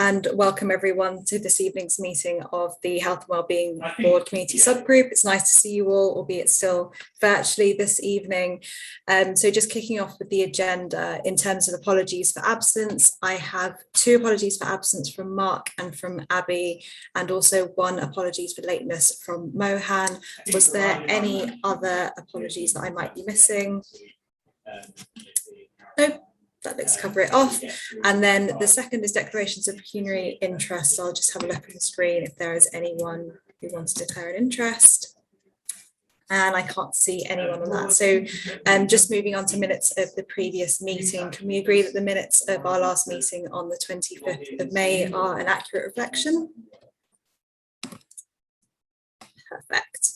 and welcome everyone to this evening's meeting of the Health and Wellbeing Board Community Subgroup. It's nice to see you all, albeit still virtually this evening. So just kicking off with the agenda in terms of apologies for absence, I have 2 apologies for absence from Mark and from Abby, and also 1 apologies for lateness from Mohan. Was there any other apologies that I might be missing? Nope. That looks cover it off. And then the second is declarations of pecuniary interest. So I'll just have a look at the screen if there is anyone who wants to declare an interest. And I can't see anyone on that. So just moving on to minutes of the previous meeting, can we agree that the minutes of our last meeting on the 25th of May are an accurate reflection? Perfect.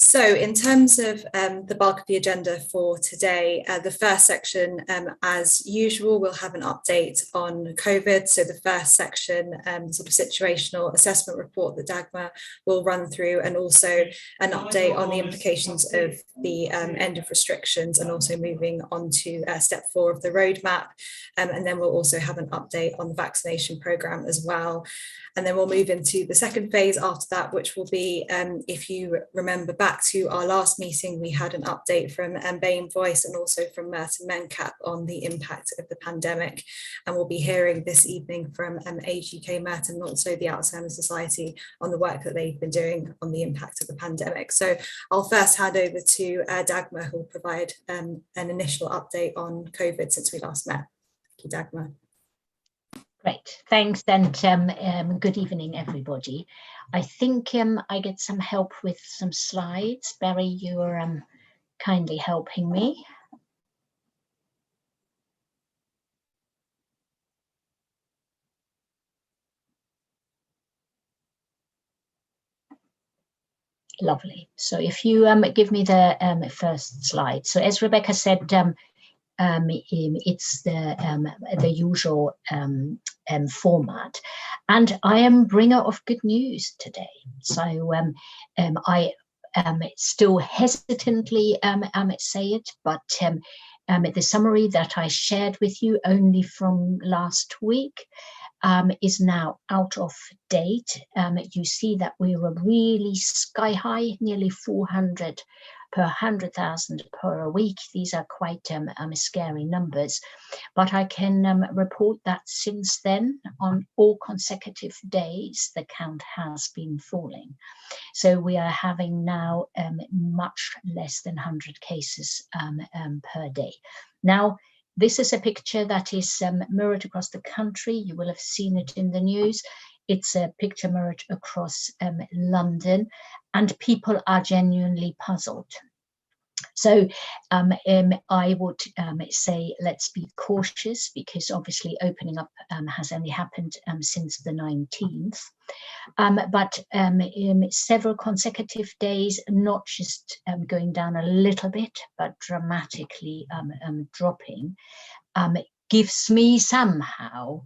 So in terms of the bulk of the agenda for today, the first section, as usual, we'll have an update on COVID. So the first section, sort of situational assessment report that Dagmar will run through, and also an update on the implications of the end of restrictions, and also moving on to step 4 of the roadmap. And then we'll also have an update on the vaccination programme as well. And then we'll move into the second phase after that, which will be, if you remember back to our last meeting, we had an update from Bain Voice and also from Merton Mencap on the impact of the pandemic. And we'll be hearing this evening from Age UK Merton and also the Alzheimer's Society on the work that they've been doing on the impact of the pandemic. So I'll first hand over to Dagmar, who will provide an initial update on COVID since we last met. Thank you, Dagmar. Great, thanks, and good evening, everybody. I think I get some help with some slides. Barry, you're kindly helping me. Lovely. So if you give me the first slide. So as Rebecca said, it's the usual format, and I am bringer of good news today. So I still hesitantly say it, but the summary that I shared with you only from last week is now out of date. You see that we were really sky high, nearly 400 per 100,000 per week. These are quite scary numbers, but I can report that since then, on all consecutive days, the count has been falling. So we are having now much less than 100 cases per day. Now, this is a picture that is mirrored across the country. You will have seen it in the news. It's a picture mirrored across London, and people are genuinely puzzled. So I would say let's be cautious, because obviously opening up has only happened since the 19th. But several consecutive days, not just going down a little bit, but dramatically dropping, gives me somehow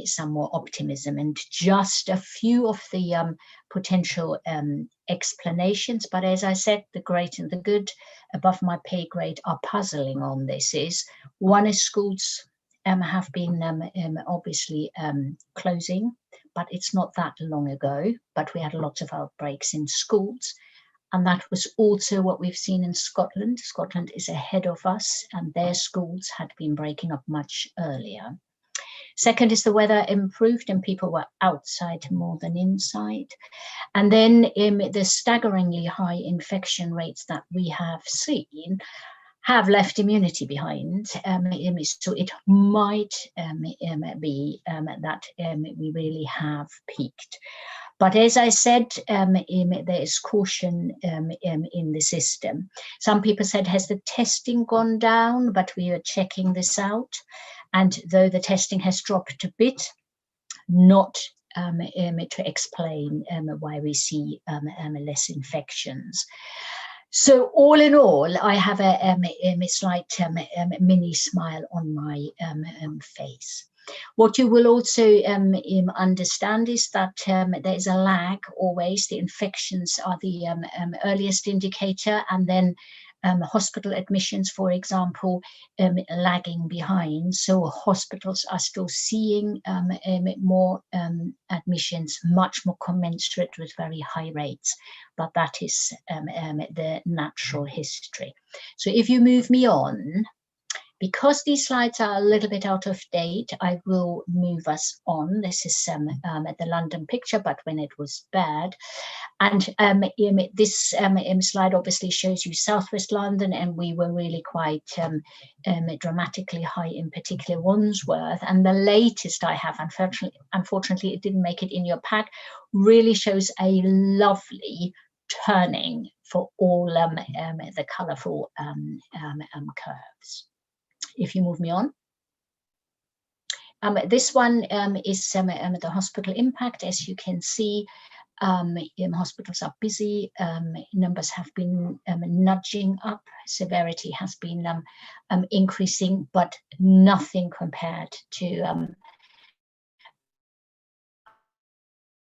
some more optimism. And just a few of the potential explanations, but as I said, the great and the good above my pay grade are puzzling on this. One is schools have been obviously closing, but it's not that long ago, but we had lots of outbreaks in schools. And that was also what we've seen in Scotland. Scotland is ahead of us, and their schools had been breaking up much earlier. Second is the weather improved and people were outside more than inside. And then the staggeringly high infection rates that we have seen have left immunity behind. So it might be that we really have peaked. But as I said, there is caution in the system. Some people said, has the testing gone down? But we are checking this out. And though the testing has dropped a bit, not to explain why we see less infections. So all in all, I have a slight mini smile on my face. What you will also understand is that there is a lag always. The infections are the earliest indicator, and then hospital admissions, for example, lagging behind. So hospitals are still seeing more admissions, much more commensurate with very high rates, but that is the natural history. So if you move me on, because these slides are a little bit out of date, I will move us on. This is the London picture, but when it was bad. And this slide obviously shows you Southwest London, and we were really quite dramatically high, in particular Wandsworth. And the latest I have, unfortunately, it didn't make it in your pack, really shows a lovely turning for all the colourful curves. If you move me on. This one is the hospital impact. As you can see, hospitals are busy, numbers have been nudging up, severity has been increasing, but nothing compared to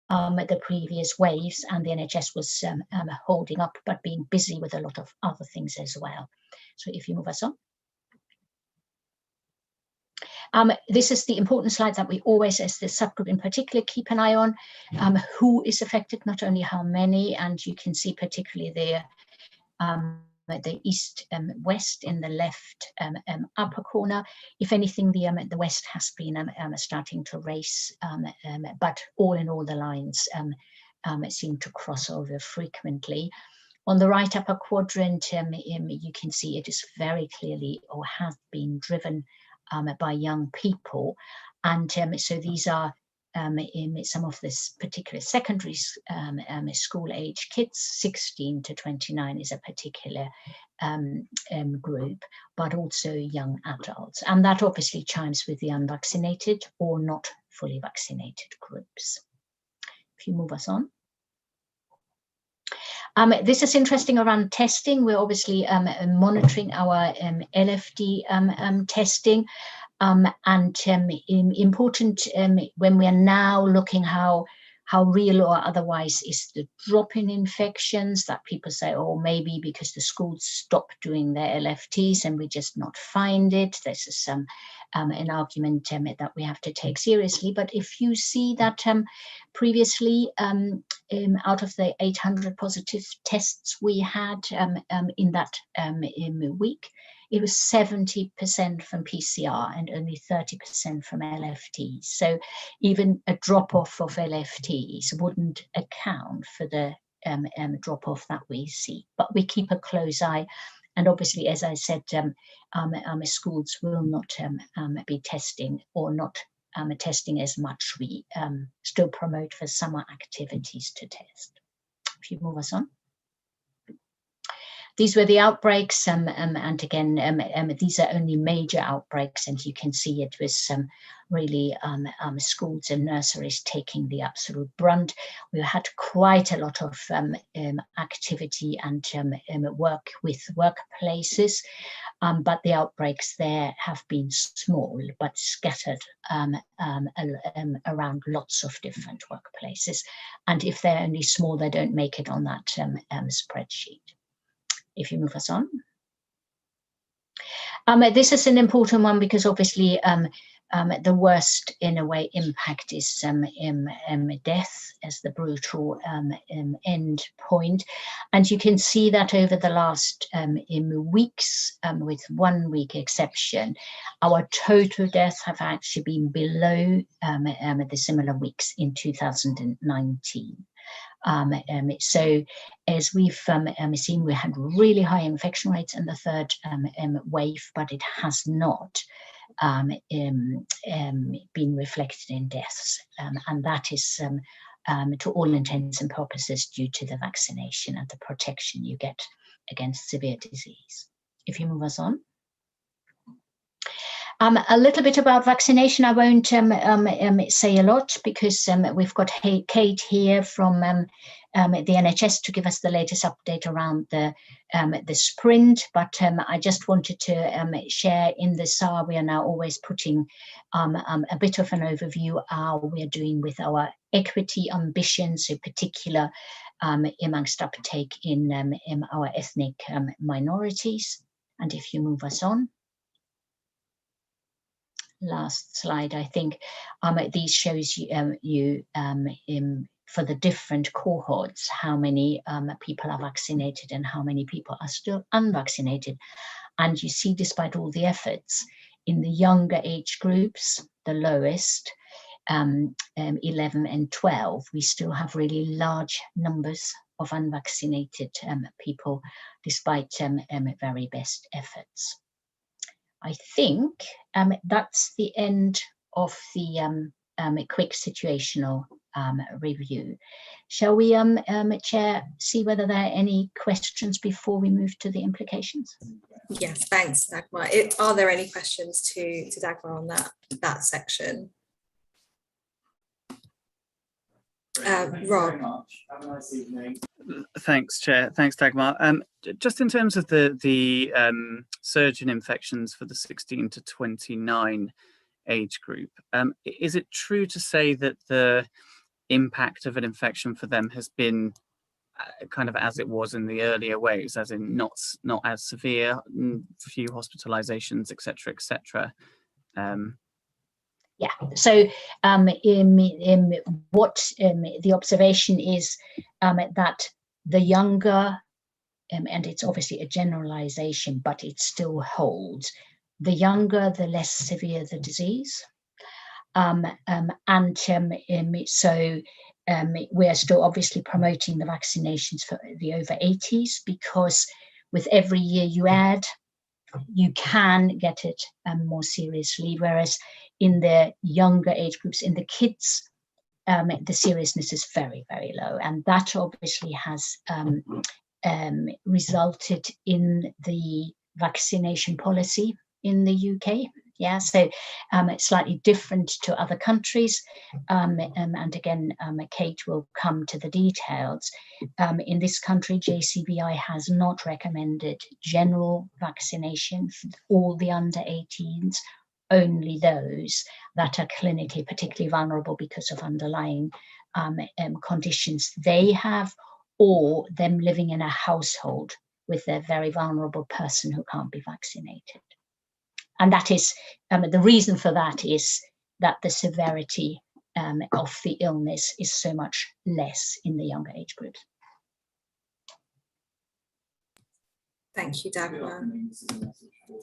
the previous waves, and the NHS was holding up, but being busy with a lot of other things as well. So if you move us on. This is the important slide that we always, as the subgroup in particular, keep an eye on. Who is affected, not only how many, and you can see particularly the east west in the left upper corner. If anything, the west has been starting to race, but all in all, the lines seem to cross over frequently. On the right upper quadrant, you can see it is very clearly, or has been driven by young people, and so these are in some of this particular secondary school age kids. 16 to 29 is a particular group, but also young adults, and that obviously chimes with the unvaccinated or not fully vaccinated groups. If you move us on. This is interesting around testing. We're obviously monitoring our LFD testing, and important when we are now looking how real or otherwise is the drop in infections, that people say, oh, maybe because the schools stopped doing their LFTs and we just not find it. This is an argument that we have to take seriously. But if you see that previously, out of the 800 positive tests we had in that week, it was 70% from PCR and only 30% from LFTs. So even a drop-off of LFTs wouldn't account for the drop-off that we see. But we keep a close eye. And obviously, as I said, schools will not be testing, or not testing as much. We still promote for summer activities to test. If you move us on. These were the outbreaks, and again, these are only major outbreaks, and you can see it was really schools and nurseries taking the absolute brunt. We had quite a lot of activity and work with workplaces, but the outbreaks there have been small, but scattered around lots of different workplaces. And if they're only small, they don't make it on that spreadsheet. If you move us on. This is an important one because obviously the worst, in a way, impact is death as the brutal end point. And you can see that over the last weeks, with 1 week exception, our total deaths have actually been below the similar weeks in 2019. So as we've seen, we had really high infection rates in the third wave, but it has not been reflected in deaths. And that is, to all intents and purposes, due to the vaccination and the protection you get against severe disease. If you move us on. A little bit about vaccination. I won't say a lot because we've got Kate here from the NHS to give us the latest update around the sprint. But I just wanted to share in the SAR, we are now always putting a bit of an overview how we are doing with our equity ambitions, in particular amongst uptake in our ethnic minorities. And if you move us on. Last slide, I think these shows you for the different cohorts how many people are vaccinated and how many people are still unvaccinated. And you see, despite all the efforts in the younger age groups, the lowest, 11 and 12, we still have really large numbers of unvaccinated people, despite very best efforts. I think that's the end of the quick situational review. Shall we, Chair, see whether there are any questions before we move to the implications? Yes, thanks, Dagmar. Are there any questions to Dagmar on that section? Rob. Have a nice evening. Thanks, Chair. Thanks, Dagmar. Just in terms of the surge in infections for the 16 to 29 age group, is it true to say that the impact of an infection for them has been kind of as it was in the earlier waves, as in not as severe, few hospitalizations, etc., etc.? Yeah, so what the observation is that the younger, and it's obviously a generalization, but it still holds, the younger, the less severe the disease. So we are still obviously promoting the vaccinations for the over 80s, because with every year you add, you can get it more seriously, whereas in the younger age groups, in the kids, the seriousness is very, very low. And that obviously has resulted in the vaccination policy in the UK. Yeah, so it's slightly different to other countries. And again, Kate will come to the details. In this country, JCVI has not recommended general vaccination for all the under 18s, only those that are clinically particularly vulnerable because of underlying conditions they have, or them living in a household with a very vulnerable person who can't be vaccinated. And that is, the reason for that is that the severity of the illness is so much less in the younger age groups. Thank you, Dagmar.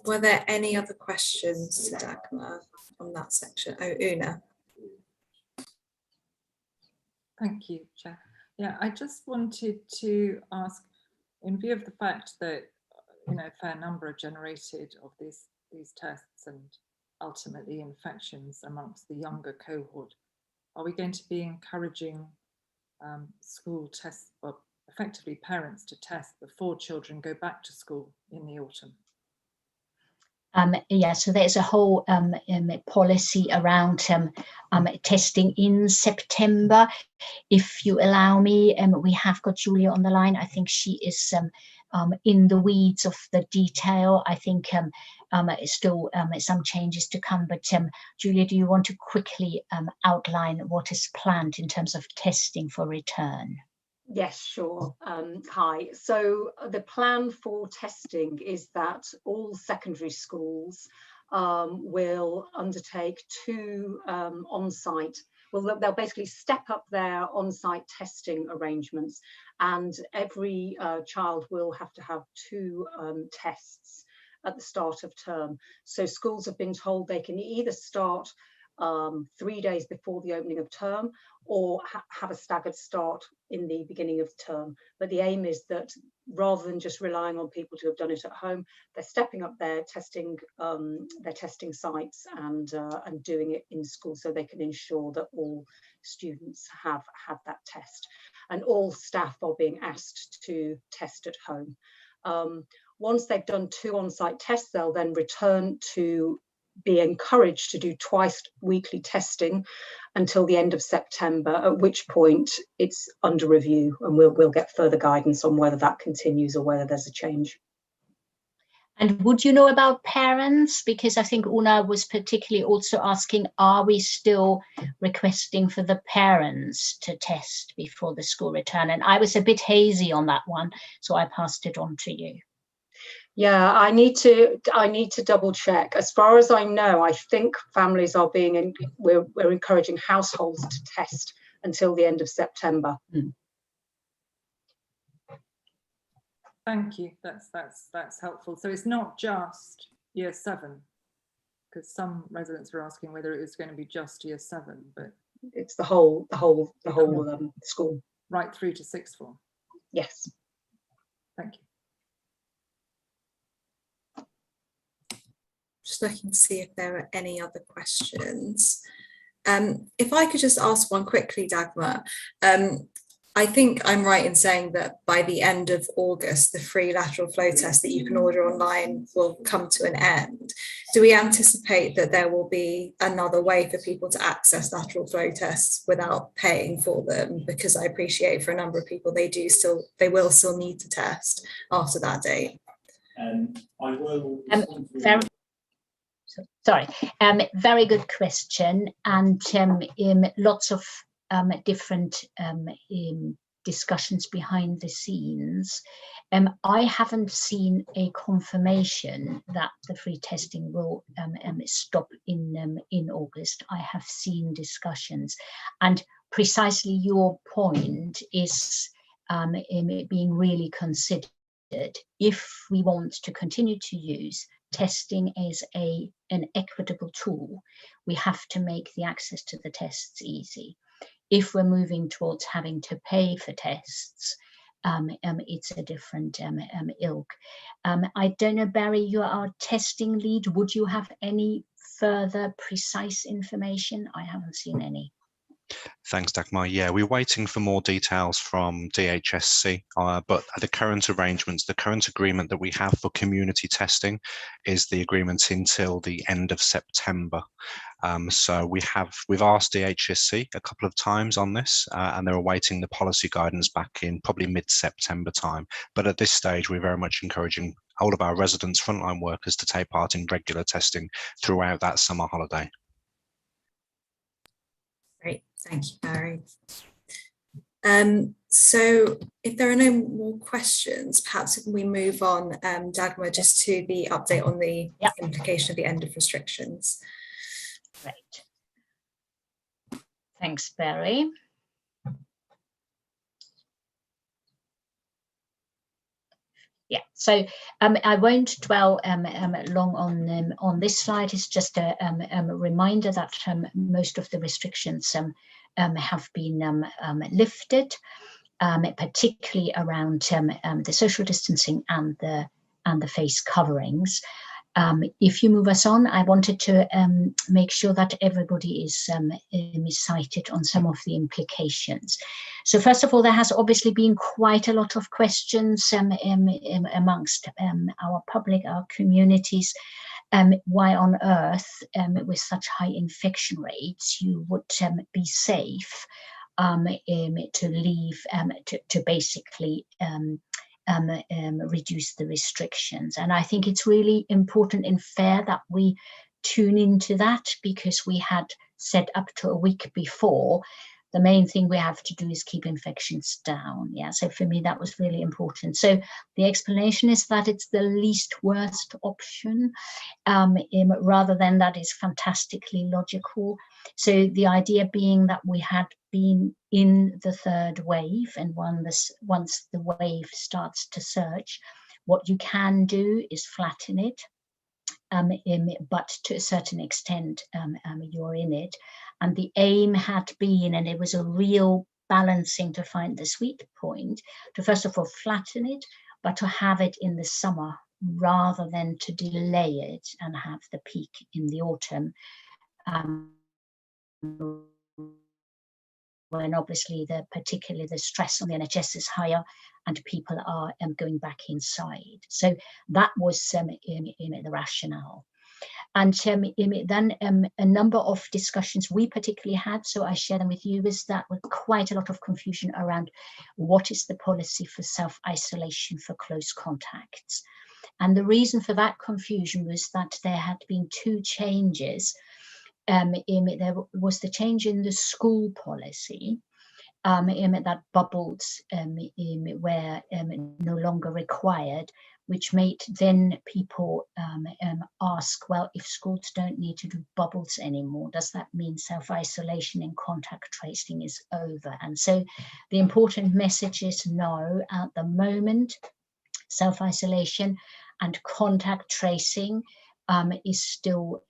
Were there any other questions to Dagmar on that section? Oh, Una. Thank you, Chair. Yeah, I just wanted to ask, in view of the fact that a fair number are generated of these tests and ultimately infections amongst the younger cohort, are we going to be encouraging school tests, or effectively parents to test before children go back to school in the autumn? Yeah, so there's a whole policy around testing in September. If you allow me, we have got Julia on the line. I think she is in the weeds of the detail. I think still some changes to come. But Julia, do you want to quickly outline what is planned in terms of testing for return? Yes, sure. Hi. So the plan for testing is that all secondary schools will undertake two on-site, well, they'll basically step up their on-site testing arrangements, and every child will have to have two tests at the start of term. So schools have been told they can either start 3 days before the opening of term, or have a staggered start in the beginning of term. But the aim is that rather than just relying on people to have done it at home, they're stepping up their testing sites and doing it in school, so they can ensure that all students have had that test. And all staff are being asked to test at home. Once they've done two on-site tests, they'll then return to be encouraged to do twice weekly testing until the end of September, at which point it's under review, and we'll get further guidance on whether that continues or whether there's a change. And would you know about parents? Because I think Una was particularly also asking, are we still requesting for the parents to test before the school return? And I was a bit hazy on that one, so I passed it on to you. Yeah, I need to double check. As far as I know, I think families are we're encouraging households to test until the end of September. Thank you. That's helpful. So it's not just year 7, because some residents were asking whether it was going to be just year 7, but it's the whole school, right through to 6th form. Yes. Thank you. Just looking to see if there are any other questions. If I could just ask one quickly, Dagmar. I think I'm right in saying that by the end of August, the free lateral flow test that you can order online will come to an end. Do we anticipate that there will be another way for people to access lateral flow tests without paying for them? Because I appreciate for a number of people, they will still need to test after that date. I will. Sorry, very good question, and lots of different discussions behind the scenes. I haven't seen a confirmation that the free testing will stop in August. I have seen discussions, and precisely your point is being really considered. If we want to continue to use testing as an equitable tool, we have to make the access to the tests easy. If we're moving towards having to pay for tests, it's a different ilk. I don't know, Barry, you are our testing lead. Would you have any further precise information? I haven't seen any. Thanks, Dagmar. Yeah, we're waiting for more details from DHSC, but the current arrangements, the current agreement that we have for community testing is the agreement until the end of September. So we've asked DHSC a couple of times on this, and they're awaiting the policy guidance back in probably mid-September time. But at this stage, we're very much encouraging all of our residents, frontline workers, to take part in regular testing throughout that summer holiday. Great, thank you, Barry. So if there are no more questions, perhaps if we move on, Dagmar, just to the update on the implication of the end of restrictions. Great. Thanks, Barry. Yeah, so I won't dwell long on this slide. It's just a reminder that most of the restrictions have been lifted, particularly around the social distancing and the face coverings. If you move us on, I wanted to make sure that everybody is cited on some of the implications. So first of all, there has obviously been quite a lot of questions amongst our public, our communities, why on earth, with such high infection rates, you would be safe to leave, to basically reduce the restrictions. And I think it's really important and fair that we tune into that, because we had said up to a week before, the main thing we have to do is keep infections down. Yeah, so for me, that was really important. So the explanation is that it's the least worst option, rather than that is fantastically logical. So the idea being that we had been in the third wave, and once the wave starts to surge, what you can do is flatten it, but to a certain extent you're in it. And the aim had been, and it was a real balancing to find the sweet point, to first of all flatten it, but to have it in the summer rather than to delay it and have the peak in the autumn, when obviously particularly the stress on the NHS is higher and people are going back inside. So that was the rationale. And then a number of discussions we particularly had, so I share them with you, is that with quite a lot of confusion around what is the policy for self-isolation for close contacts. And the reason for that confusion was that there had been two changes. There was the change in the school policy, that bubbles were no longer required, which made then people ask, well, if schools don't need to do bubbles anymore, does that mean self-isolation and contact tracing is over? And so the important message is no, at the moment, self-isolation and contact tracing is still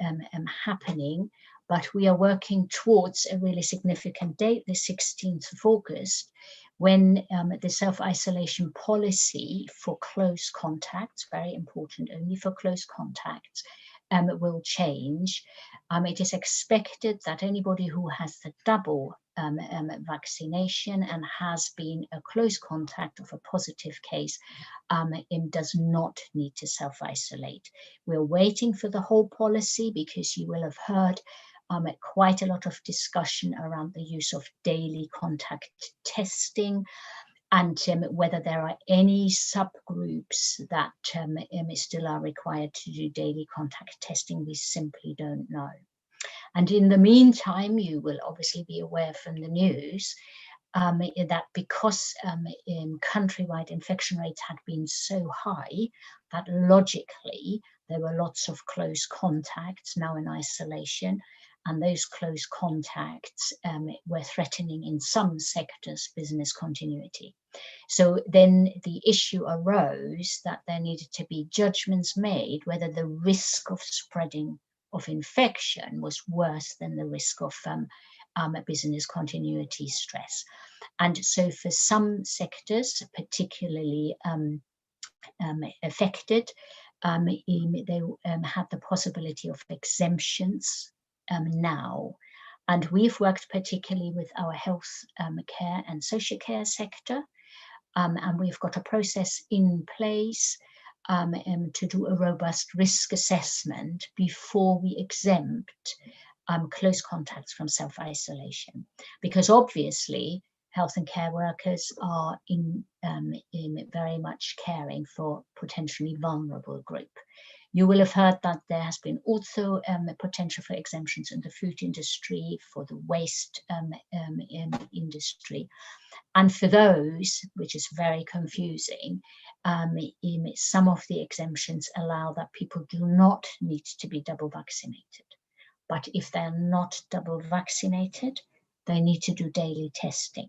happening, but we are working towards a really significant date, the 16th of August, when the self-isolation policy for close contacts, very important, only for close contacts, will change. It is expected that anybody who has the double vaccination and has been a close contact of a positive case does not need to self-isolate. We're waiting for the whole policy because you will have heard quite a lot of discussion around the use of daily contact testing and whether there are any subgroups that still are required to do daily contact testing. We simply don't know. And in the meantime, you will obviously be aware from the news that because countrywide infection rates had been so high, that logically there were lots of close contacts now in isolation, and those close contacts were threatening in some sectors business continuity. So then the issue arose that there needed to be judgments made whether the risk of spreading of infection was worse than the risk of business continuity stress. And so for some sectors, particularly affected, they had the possibility of exemptions now. And we've worked particularly with our health care and social care sector, and we've got a process in place to do a robust risk assessment before we exempt close contacts from self-isolation, because obviously health and care workers are in very much caring for potentially vulnerable group. You will have heard that there has been also a potential for exemptions in the food industry, for the waste industry. And for those, which is very confusing, some of the exemptions allow that people do not need to be double vaccinated. But if they're not double vaccinated, they need to do daily testing.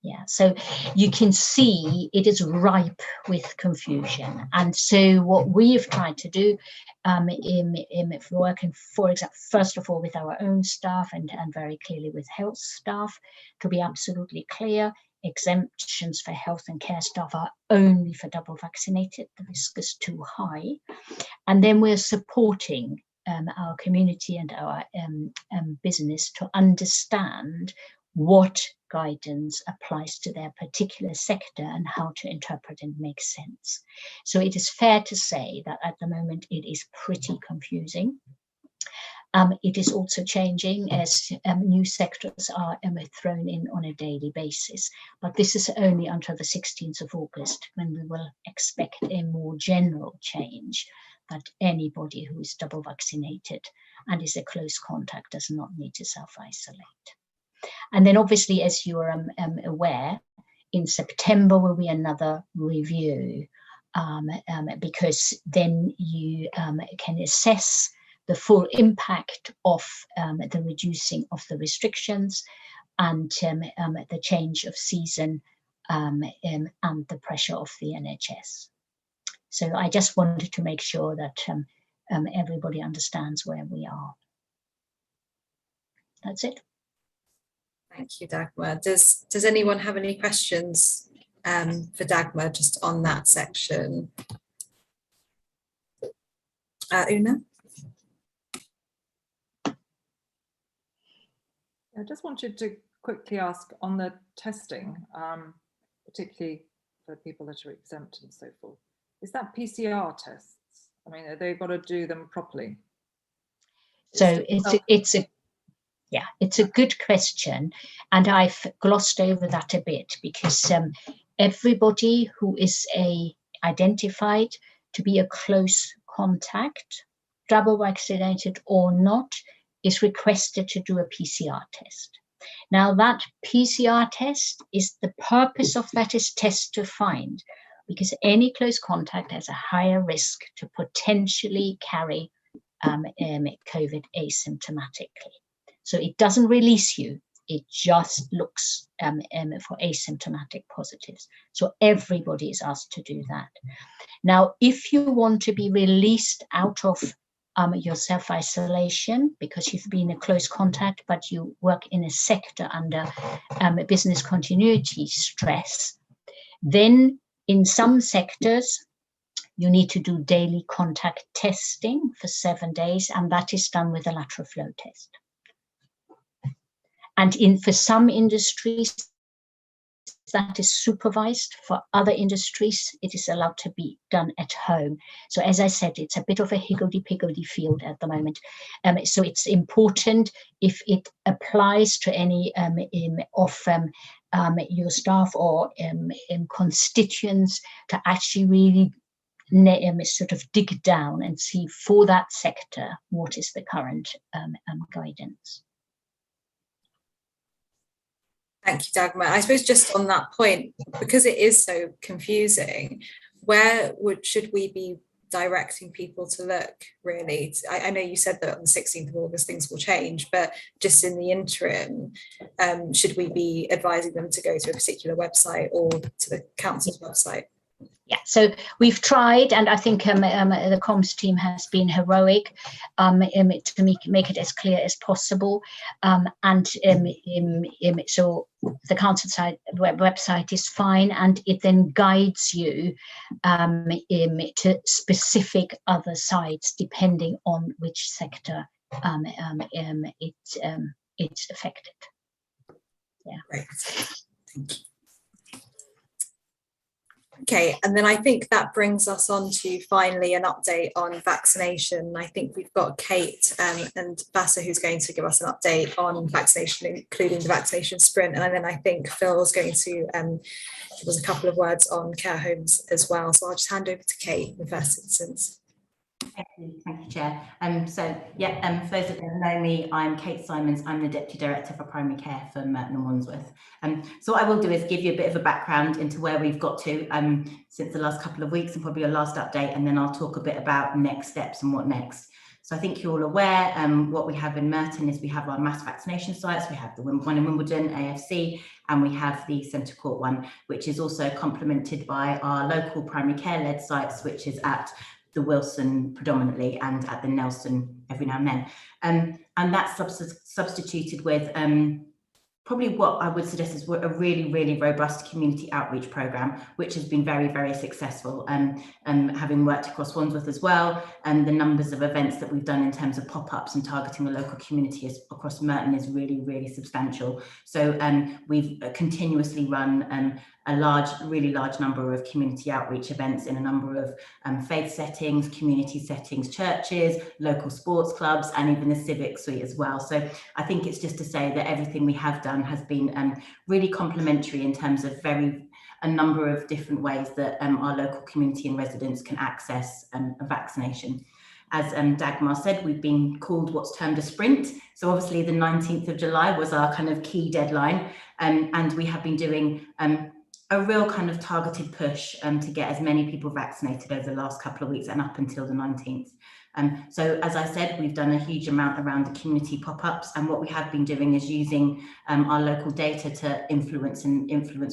Yeah, so you can see it is ripe with confusion. And so what we have tried to do for working, for example, first of all with our own staff and very clearly with health staff, to be absolutely clear, exemptions for health and care staff are only for double vaccinated. The risk is too high. And then we're supporting our community and our business to understand what guidance applies to their particular sector and how to interpret and make sense. So it is fair to say that at the moment it is pretty confusing. It is also changing as new sectors are thrown in on a daily basis. But this is only until the 16th of August when we will expect a more general change that anybody who is double vaccinated and is a close contact does not need to self-isolate. And then obviously, as you are aware, in September will be another review because then you can assess the full impact of the reducing of the restrictions and the change of season and the pressure of the NHS. So I just wanted to make sure that everybody understands where we are. That's it. Thank you, Dagmar. Does anyone have any questions for Dagmar just on that section? Una? I just wanted to quickly ask on the testing, particularly for people that are exempt and so forth. Is that PCR tests? I mean, are they got to do them properly? So it's a good question, and I've glossed over that a bit because everybody who is identified to be a close contact, double vaccinated or not, is requested to do a PCR test. Now that PCR test is, the purpose of that is test to find, because any close contact has a higher risk to potentially carry COVID asymptomatically. So it doesn't release you, it just looks for asymptomatic positives. So everybody is asked to do that. Now, if you want to be released out of your self-isolation because you've been in close contact, but you work in a sector under business continuity stress, then in some sectors, you need to do daily contact testing for 7 days, and that is done with a lateral flow test. And for some industries, that is supervised. For other industries, it is allowed to be done at home. So as I said, it's a bit of a higgledy-piggledy field at the moment. So it's important, if it applies to any of your staff or constituents, to actually really sort of dig down and see for that sector what is the current guidance. Thank you, Dagmar. I suppose just on that point, because it is so confusing, where should we be directing people to look, really? I know you said that on the 16th of August things will change, but just in the interim, should we be advising them to go to a particular website or to the council's website? Yeah, so we've tried, and I think the comms team has been heroic to make it as clear as possible. So the council side website is fine, and it then guides you to specific other sites depending on which sector it's affected. Yeah. Great. Thank you. Okay, and then I think that brings us on to finally an update on vaccination. I think we've got Kate and Vasa who's going to give us an update on vaccination, including the vaccination sprint. And then I think Phil's going to give us a couple of words on care homes as well. So I'll just hand over to Kate in the first instance. Thank you, Chair. For those that don't know me, I'm Kate Simons. I'm the Deputy Director for Primary Care for Merton and Wandsworth. So what I will do is give you a bit of a background into where we've got to since the last couple of weeks and probably a last update, and then I'll talk a bit about next steps and what next. So I think you're all aware what we have in Merton is we have our mass vaccination sites. We have the one in Wimbledon, AFC, and we have the Centre Court one, which is also complemented by our local primary care-led sites, which is at the Wilson predominantly and at the Nelson every now and then. And that's substituted with probably what I would suggest is a really, really robust community outreach programme, which has been very, very successful. Having worked across Wandsworth as well, and the numbers of events that we've done in terms of pop-ups and targeting the local community across Merton is really, really substantial. So we've continuously run a really large number of community outreach events in a number of faith settings, community settings, churches, local sports clubs, and even the civic suite as well. So I think it's just to say that everything we have done has been really complementary in terms of a number of different ways that our local community and residents can access a vaccination. As Dagmar said, we've been called what's termed a sprint. So obviously the 19th of July was our kind of key deadline, and we have been doing a real kind of targeted push to get as many people vaccinated over the last couple of weeks and up until the 19th. So as I said, we've done a huge amount around the community pop-ups, and what we have been doing is using our local data to influence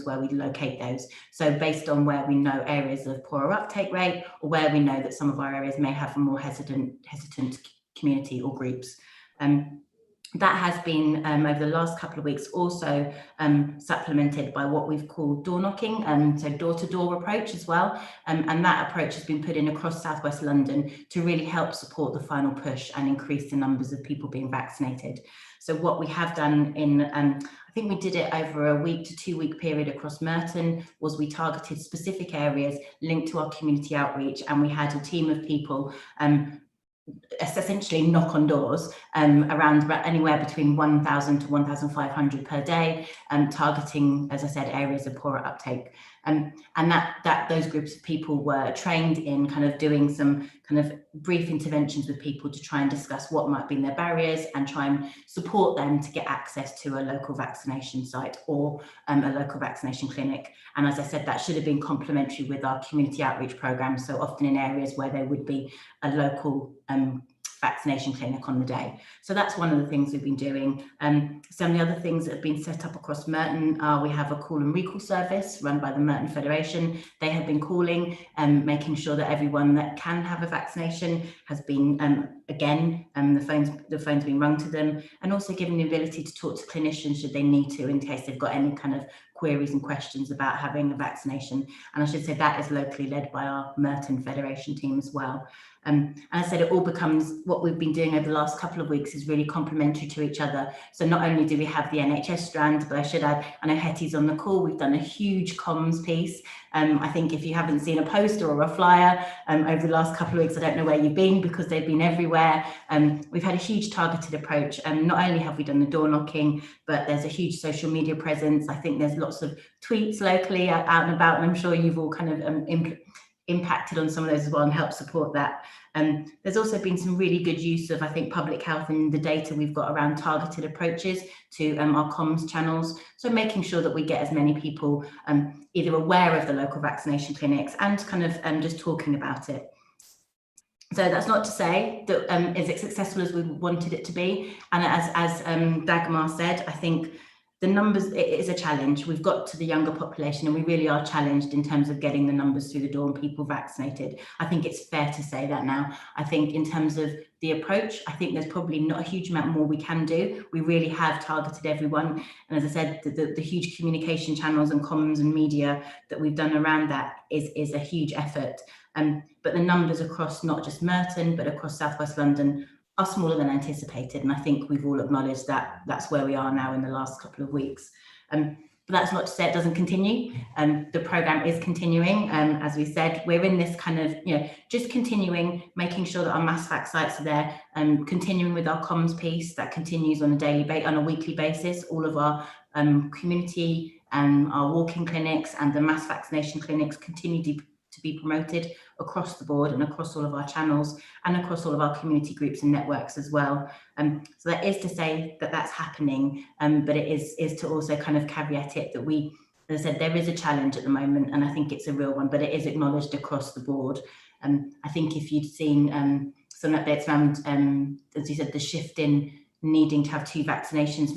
where we locate those. So based on where we know areas of poorer uptake rate, or where we know that some of our areas may have a more hesitant community or groups. That has been over the last couple of weeks also supplemented by what we've called door knocking, so door-to-door approach as well, and that approach has been put in across South West London to really help support the final push and increase the numbers of people being vaccinated. So what we have done in, I think we did it over a 1 to 2 week period across Merton, was we targeted specific areas linked to our community outreach, and we had a team of people essentially knock on doors around about anywhere between 1,000 to 1,500 per day, targeting, as I said, areas of poorer uptake. And that those groups of people were trained in kind of doing some kind of brief interventions with people to try and discuss what might be their barriers and try and support them to get access to a local vaccination site or a local vaccination clinic. And as I said, that should have been complementary with our community outreach programs, so often in areas where there would be a local vaccination clinic on the day. So that's one of the things we've been doing. Some of the other things that have been set up across Merton are we have a call and recall service run by the Merton Federation. They have been calling and making sure that everyone that can have a vaccination has been, the phone's been rung to them, and also giving the ability to talk to clinicians should they need to, in case they've got any kind of queries and questions about having a vaccination. And I should say that is locally led by our Merton Federation team as well. And I said it all becomes, what we've been doing over the last couple of weeks is really complementary to each other. So not only do we have the NHS strand, but I should add, I know Hetty's on the call, we've done a huge comms piece. I think if you haven't seen a poster or a flyer over the last couple of weeks, I don't know where you've been because they've been everywhere. We've had a huge targeted approach, and not only have we done the door knocking, but there's a huge social media presence. I think there's lots of tweets locally out and about, and I'm sure you've all kind of impacted on some of those as well and helped support that. There's also been some really good use of, I think, public health and the data we've got around targeted approaches to our comms channels. So making sure that we get as many people either aware of the local vaccination clinics and kind of just talking about it. So that's not to say that is it successful as we wanted it to be. And as Dagmar said, I think the numbers, it is a challenge. We've got to the younger population and we really are challenged in terms of getting the numbers through the door and people vaccinated. I think it's fair to say that now. I think in terms of the approach, I think there's probably not a huge amount more we can do. We really have targeted everyone. And as I said, the huge communication channels and comms and media that we've done around that is a huge effort. But the numbers across not just Merton, but across South West London are smaller than anticipated. And I think we've all acknowledged that that's where we are now in the last couple of weeks. But that's not to say it doesn't continue. The programme is continuing. As we said, we're in this kind of, just continuing, making sure that our mass vac sites are there, continuing with our comms piece that continues on a weekly basis. All of our community and our walking clinics and the mass vaccination clinics continue to be promoted across the board and across all of our channels and across all of our community groups and networks as well. So that is to say that that's happening, but it is to also kind of caveat it that we, as I said, there is a challenge at the moment, and I think it's a real one, but it is acknowledged across the board. I think if you'd seen some updates around, as you said, the shift in needing to have 2 vaccinations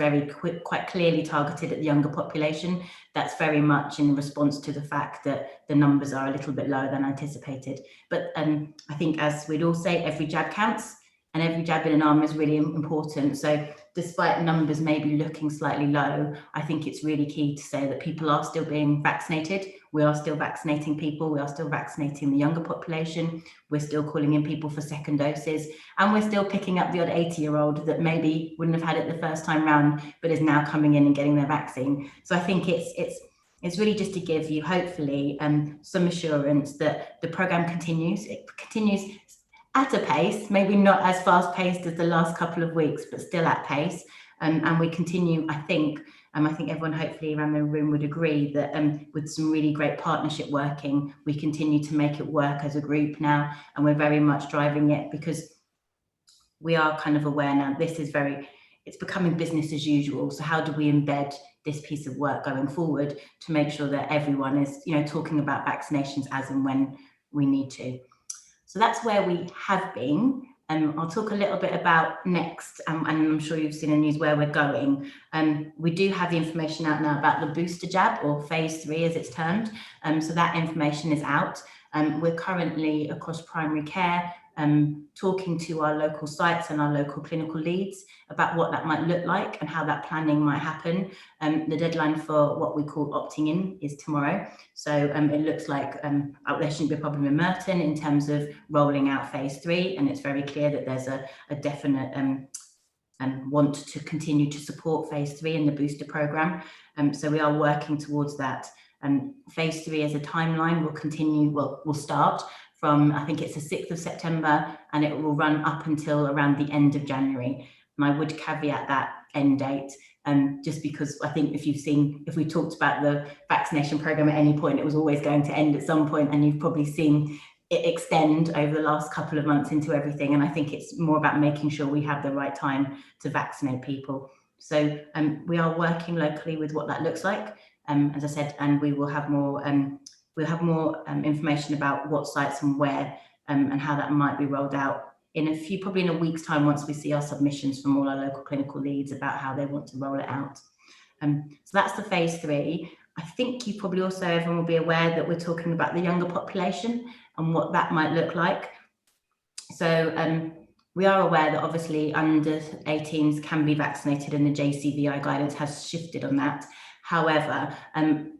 quite clearly targeted at the younger population, that's very much in response to the fact that the numbers are a little bit lower than anticipated. But I think, as we'd all say, every jab counts and every jab in an arm is really important. So despite numbers maybe looking slightly low, I think it's really key to say that people are still being vaccinated. We are still vaccinating people. We are still vaccinating the younger population. We're still calling in people for second doses. And we're still picking up the odd 80-year-old that maybe wouldn't have had it the first time round, but is now coming in and getting their vaccine. So I think it's really just to give you, hopefully, some assurance that the programme continues. It continues at a pace, maybe not as fast paced as the last couple of weeks, but still at pace. And we continue, I think everyone hopefully around the room would agree that with some really great partnership working, we continue to make it work as a group now. And we're very much driving it because we are kind of aware now it's becoming business as usual. So how do we embed this piece of work going forward to make sure that everyone is, talking about vaccinations as and when we need to? So that's where we have been. I'll talk a little bit about next, and I'm sure you've seen in the news where we're going. We do have the information out now about the booster jab, or phase 3 as it's termed. So that information is out. We're currently across primary care talking to our local sites and our local clinical leads about what that might look like and how that planning might happen. The deadline for what we call opting in is tomorrow. So it looks like there shouldn't be a problem in Merton in terms of rolling out phase 3. And it's very clear that there's a definite want to continue to support phase 3 in the booster programme. So we are working towards that. Phase 3 as a timeline will start from, I think it's the 6th of September, and it will run up until around the end of January. And I would caveat that end date, just because I think if we talked about the vaccination program at any point, it was always going to end at some point, and you've probably seen it extend over the last couple of months into everything. And I think it's more about making sure we have the right time to vaccinate people. So we are working locally with what that looks like, as I said, and we will have more information about what sites and where, and how that might be rolled out probably in a week's time, once we see our submissions from all our local clinical leads about how they want to roll it out. So that's the phase 3. I think you probably also, everyone will be aware that we're talking about the younger population and what that might look like. So we are aware that obviously under 18s can be vaccinated, and the JCVI guidance has shifted on that. However,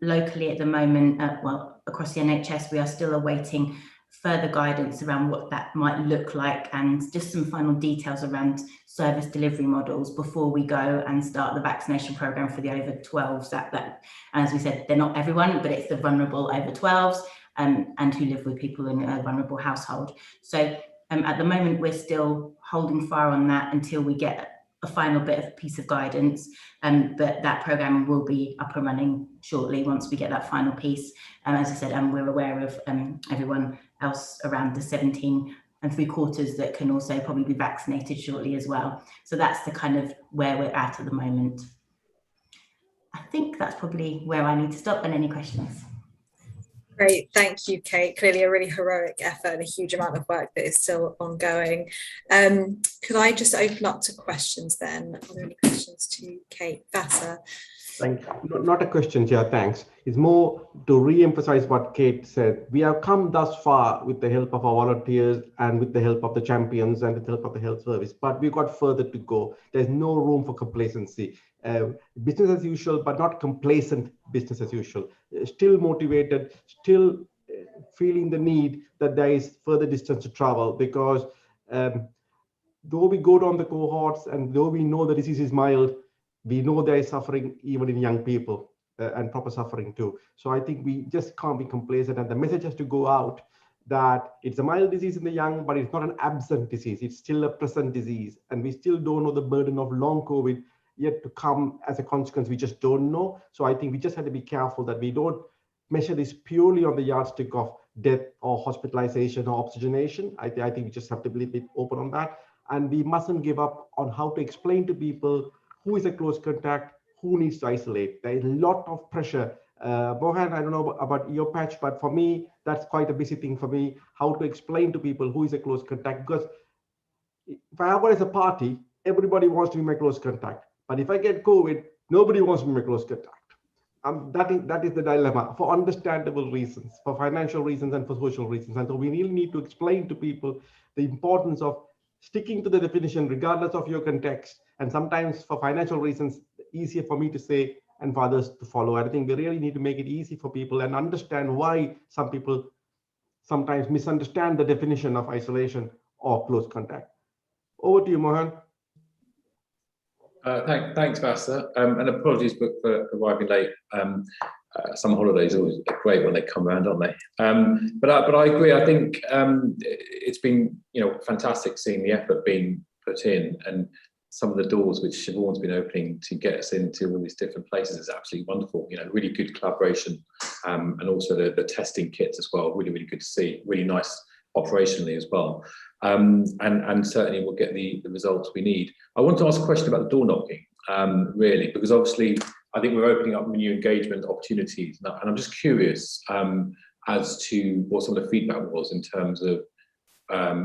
locally at the moment, well, across the NHS, we are still awaiting further guidance around what that might look like, and just some final details around service delivery models before we go and start the vaccination program for the over 12s. And as we said, they're not everyone, but it's the vulnerable over 12s and who live with people in a vulnerable household. So at the moment, we're still holding fire on that until we get a final piece of guidance, but that program will be up and running shortly once we get that final piece. As I said, we're aware of everyone else around the 17 3/4 that can also probably be vaccinated shortly as well. So that's the kind of where we're at the moment. I think that's probably where I need to stop. And any questions? Great, thank you, Kate. Clearly a really heroic effort and a huge amount of work that is still ongoing. Could I just open up to questions then? Are there any questions to Kate Vassar? Thank you. Not a question, Chair, thanks. It's more to re-emphasize what Kate said. We have come thus far with the help of our volunteers and with the help of the champions and with the help of the health service, but we've got further to go. There's no room for complacency. Business as usual, but not complacent business as usual. Still motivated, still feeling the need that there is further distance to travel, because though we go down the cohorts and though we know the disease is mild, we know there is suffering even in young people, and proper suffering too. So I think we just can't be complacent, and the message has to go out that it's a mild disease in the young, but it's not an absent disease. It's still a present disease, and we still don't know the burden of long COVID yet to come as a consequence. We just don't know. So I think we just have to be careful that we don't measure this purely on the yardstick of death or hospitalization or oxygenation. I think we just have to be a bit open on that, and we mustn't give up on how to explain to people who is a close contact, who needs to isolate. There is a lot of pressure. Mohan, I don't know about your patch, but for me, that's quite a busy thing for me, how to explain to people who is a close contact. Because if I organize a party, everybody wants to be my close contact. But if I get COVID, nobody wants to be my close contact. That is the dilemma, for understandable reasons, for financial reasons and for social reasons. And so we really need to explain to people the importance of sticking to the definition regardless of your context. And sometimes for financial reasons, easier for me to say and for others to follow. I think we really need to make it easy for people and understand why some people sometimes misunderstand the definition of isolation or close contact. Over to you, Mohan. Thanks, Vassar, and apologies for arriving late. Summer holidays are always great when they come around, aren't they? But I agree. I think it's been fantastic seeing the effort being put in, and some of the doors which Siobhan's been opening to get us into all these different places is absolutely wonderful. Really good collaboration, and also the testing kits as well. Really, really good to see. Really nice operationally as well. And certainly we'll get the results we need. I want to ask a question about the door knocking, really, because obviously I think we're opening up new engagement opportunities, and I'm just curious as to what some of the feedback was in terms of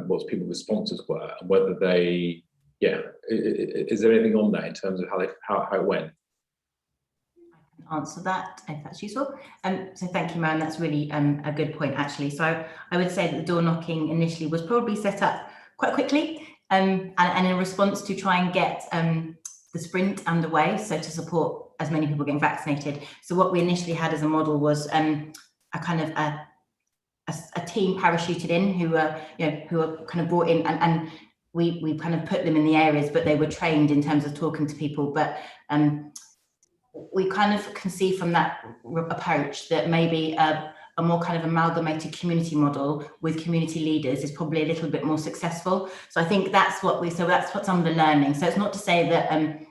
what people's responses were, and whether they, is there anything on that in terms of how it went? Answer that if that's useful. So thank you, Mohan. That's really a good point, actually. So I would say that the door knocking initially was probably set up quite quickly, and in response to try and get the sprint underway, so to support as many people getting vaccinated. So what we initially had as a model was a kind of a team parachuted in who were kind of brought in, and we kind of put them in the areas, but they were trained in terms of talking to people. But we kind of can see from that approach that maybe a a more kind of amalgamated community model with community leaders is probably a little bit more successful. So I think that's what some of the learning. So it's not to say that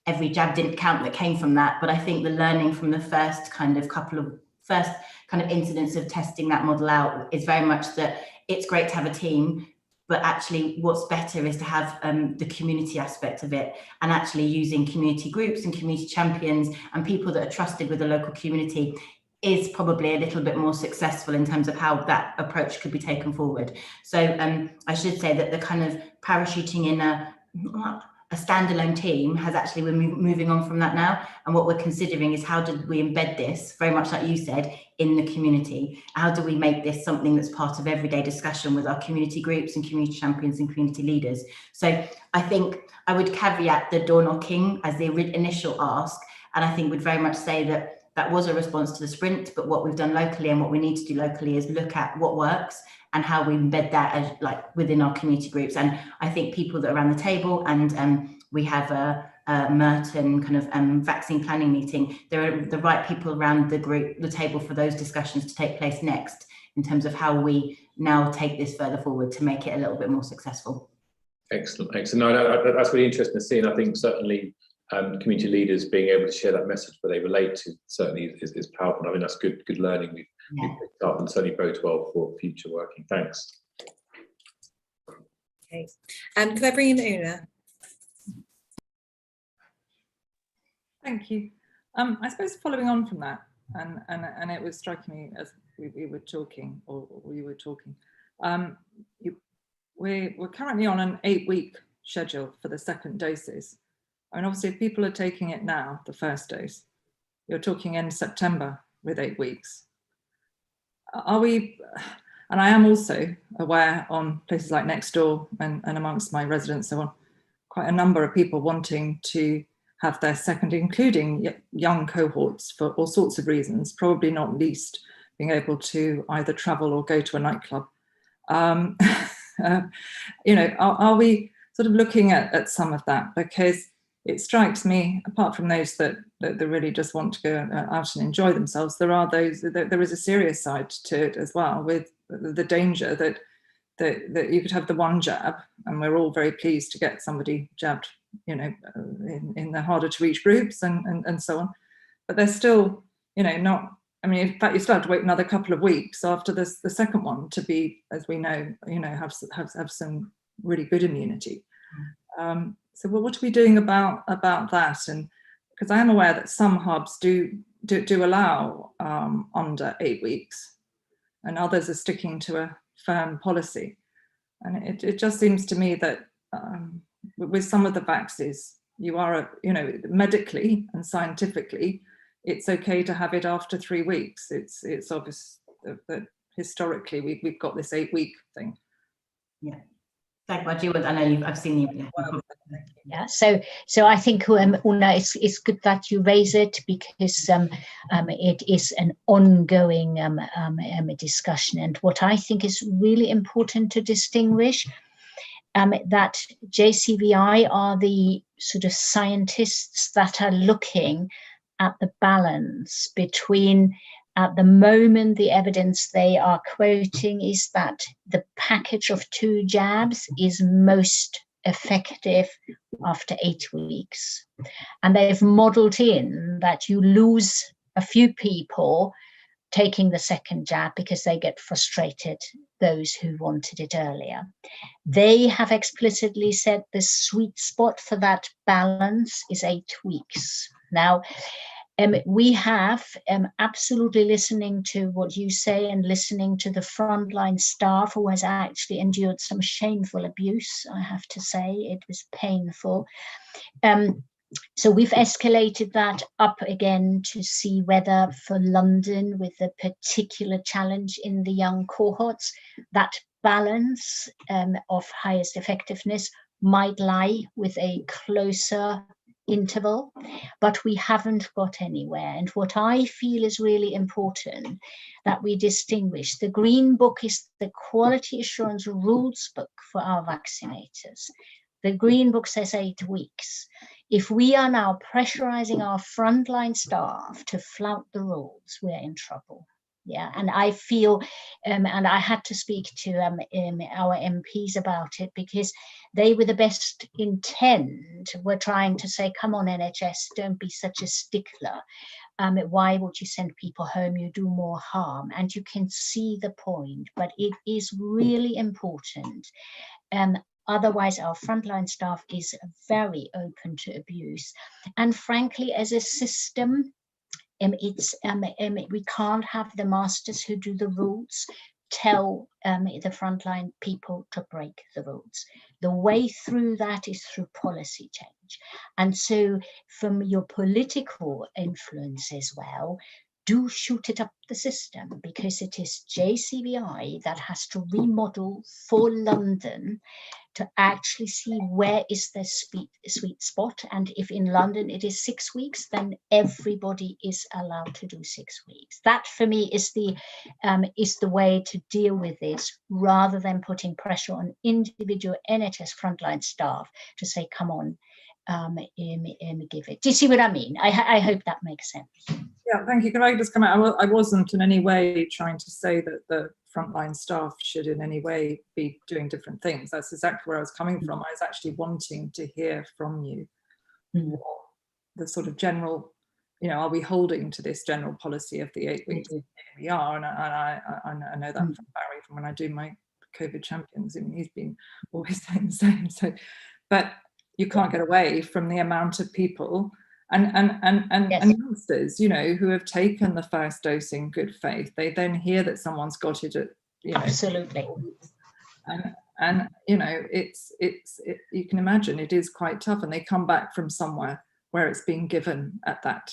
every jab didn't count that came from that, but I think the learning from the first kind of incidents of testing that model out is very much that it's great to have a team, but actually what's better is to have the community aspect of it, and actually using community groups and community champions and people that are trusted with the local community is probably a little bit more successful in terms of how that approach could be taken forward. So I should say that the kind of parachuting in a standalone team has actually, we're moving on from that now, and what we're considering is how do we embed this, very much like you said, in the community. How do we make this something that's part of everyday discussion with our community groups and community champions and community leaders? So I think I would caveat the door knocking as the initial ask, and I think would very much say that that was a response to the sprint, but what we've done locally and what we need to do locally is look at what works and how we embed that as like within our community groups. And I think people that are around the table, and we have a Merton kind of vaccine planning meeting, there are the right people around the table for those discussions to take place next, in terms of how we now take this further forward to make it a little bit more successful. Excellent. No, that's really interesting to see, and I think certainly community leaders being able to share that message where they relate to certainly is powerful. I mean, that's good learning we've picked up, and certainly bodes well for future working. Thanks. Okay, could I bring in Una? Thank you. I suppose following on from that, and it was striking me as we were talking, or we were talking, we're currently on an 8-week schedule for the second doses. I mean, obviously, if people are taking it now, the first dose, you're talking in September with 8 weeks. Are we, and I am also aware on places like Nextdoor and amongst my residents, so on, quite a number of people wanting to have their second, including young cohorts for all sorts of reasons, probably not least being able to either travel or go to a nightclub. You know, are we sort of looking at some of that? Because it strikes me, apart from those that really just want to go out and enjoy themselves, there are those that there is a serious side to it as well, with the danger that you could have the one jab, and we're all very pleased to get somebody jabbed, you know, in the harder to reach groups and so on, but they're still, you know, not. I mean, in fact, you still have to wait another couple of weeks after the second one to be, as we know, you know, have some really good immunity. So what are we doing about that? And because I am aware that some hubs do allow under 8 weeks, and others are sticking to a firm policy. And it just seems to me that with some of the vaccines, you are, you know, medically and scientifically, it's okay to have it after 3 weeks. It's obvious that historically we've got this 8-week thing. Yeah. Dagmar, do you want? I know I've seen you. Yeah, so I think Una, it's good that you raise it, because it is an ongoing discussion, and what I think is really important to distinguish, that JCVI are the sort of scientists that are looking at the balance between, at the moment, the evidence they are quoting is that the package of 2 jabs is most effective after 8 weeks. And they've modeled in that you lose a few people taking the second jab because they get frustrated, those who wanted it earlier. They have explicitly said the sweet spot for that balance is 8 weeks. Now, we have absolutely listening to what you say and listening to the frontline staff who has actually endured some shameful abuse, I have to say. It was painful. So we've escalated that up again to see whether for London, with the particular challenge in the young cohorts, that balance of highest effectiveness might lie with a closer interval, but we haven't got anywhere. And what I feel is really important that we distinguish: the Green Book is the quality assurance rules book for our vaccinators. The Green Book says 8 weeks. If we are now pressurizing our frontline staff to flout the rules, we're in trouble. Yeah, and I feel, and I had to speak to our MPs about it, because they, with the best intent, were trying to say, come on, NHS, don't be such a stickler. Why would you send people home? You do more harm. And you can see the point, but it is really important. Otherwise, our frontline staff is very open to abuse. And frankly, as a system, we can't have the masters who do the rules tell the frontline people to break the rules. The way through that is through policy change. And so from your political influence as well, do shoot it up the system, because it is JCVI that has to remodel for London to actually see where is the sweet spot. And if in London it is 6 weeks, then everybody is allowed to do 6 weeks. That for me is the way to deal with this, rather than putting pressure on individual NHS frontline staff to say, come on, give it. Do you see what I mean? I hope that makes sense. Yeah, thank you. Can I just come out? I wasn't in any way trying to say that the frontline staff should in any way be doing different things. That's exactly where I was coming from. I was actually wanting to hear from you what the sort of general, are we holding to this general policy of the 8 weeks? We are, and I know that from Barry, from when I do my COVID champions. I mean, he's been always saying the same. So, but you can't get away from the amount of people and youngsters, who have taken the first dose in good faith. They then hear that someone's got it at, absolutely, and it's you can imagine it is quite tough, and they come back from somewhere where it's being given at that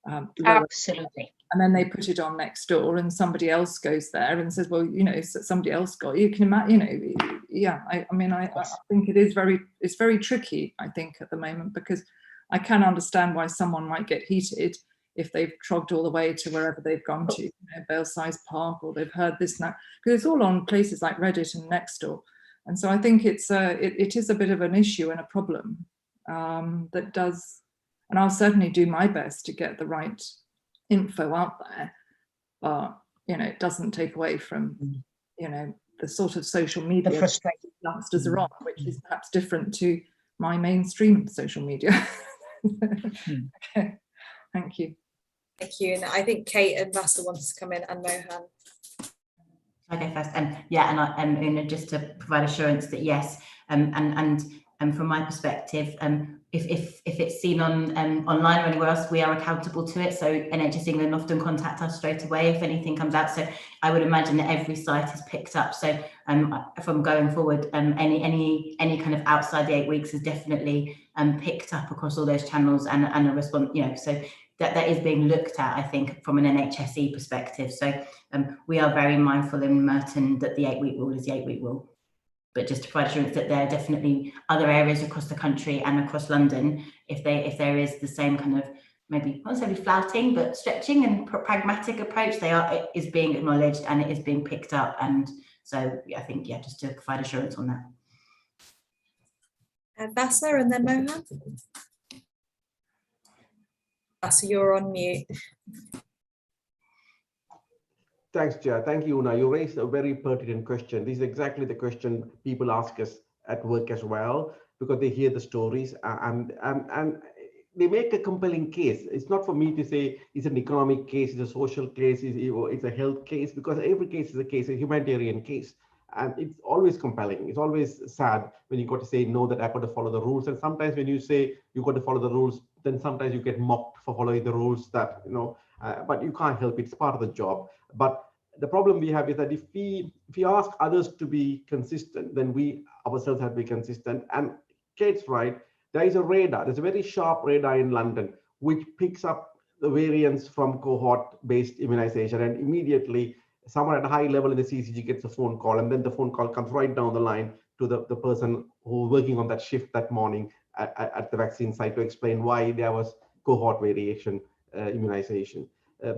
absolutely, and then they put it on next door, and somebody else goes there and says, well, somebody else got it. You can imagine, I think it's very tricky, I think, at the moment, because I can understand why someone might get heated if they've trogged all the way to wherever they've gone to, Belsize Park, or they've heard this now, because it's all on places like Reddit and Nextdoor. And so I think it is a bit of an issue and a problem that does, and I'll certainly do my best to get the right info out there, but it doesn't take away from the sort of social media that youngsters are on, which is perhaps different to my mainstream social media. Okay. Thank you. Thank you. And I think Kate and Vasa wanted to come in, and Mohan. Okay, first, Una, just to provide assurance that yes, and from my perspective, if it's seen on online or anywhere else, we are accountable to it. So NHS England often contact us straight away if anything comes out. So I would imagine that every site is picked up. So from going forward, any kind of outside the 8 weeks is definitely picked up across all those channels, and a response. So that is being looked at, I think, from an NHSE perspective. So we are very mindful in Merton that the 8 week rule is the 8 week rule. But just to provide assurance that there are definitely other areas across the country and across London, if there is the same kind of, maybe not necessarily flouting, but stretching and pragmatic approach, it is being acknowledged and it is being picked up. And so I think, just to provide assurance on that. Vasa, and then Mohan. Vasa, you're on mute. Thanks, Chair. Thank you, Una. You raised a very pertinent question. This is exactly the question people ask us at work as well, because they hear the stories and they make a compelling case. It's not for me to say it's an economic case, it's a social case, it's a health case, because every case is a case, a humanitarian case. And it's always compelling. It's always sad when you got to say, no, that I've got to follow the rules. And sometimes when you say you've got to follow the rules, then sometimes you get mocked for following the rules that, but you can't help it. It's part of the job. But the problem we have is that if we ask others to be consistent, then we ourselves have to be consistent. And Kate's right, there is a radar. There's a very sharp radar in London, which picks up the variants from cohort-based immunization, and immediately someone at a high level in the CCG gets a phone call, and then the phone call comes right down the line to the person who was working on that shift that morning at the vaccine site to explain why there was cohort variation immunization.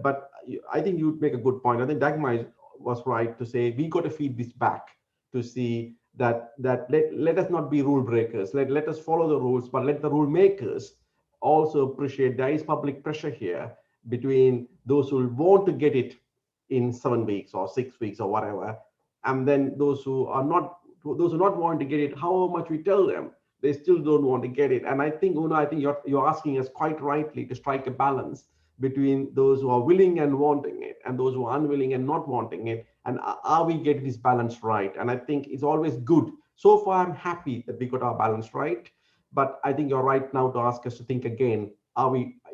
But I think you make a good point. I think Dagmar was right to say we got to feed this back to see that let us not be rule breakers. Let us follow the rules, but let the rule makers also appreciate there is public pressure here between those who want to get it in 7 weeks or 6 weeks or whatever. And then those who not wanting to get it, how much we tell them, they still don't want to get it. And I think, Una, I think you're asking us quite rightly to strike a balance between those who are willing and wanting it and those who are unwilling and not wanting it. And are we getting this balance right? And I think it's always good. So far, I'm happy that we got our balance right. But I think you're right now to ask us to think again,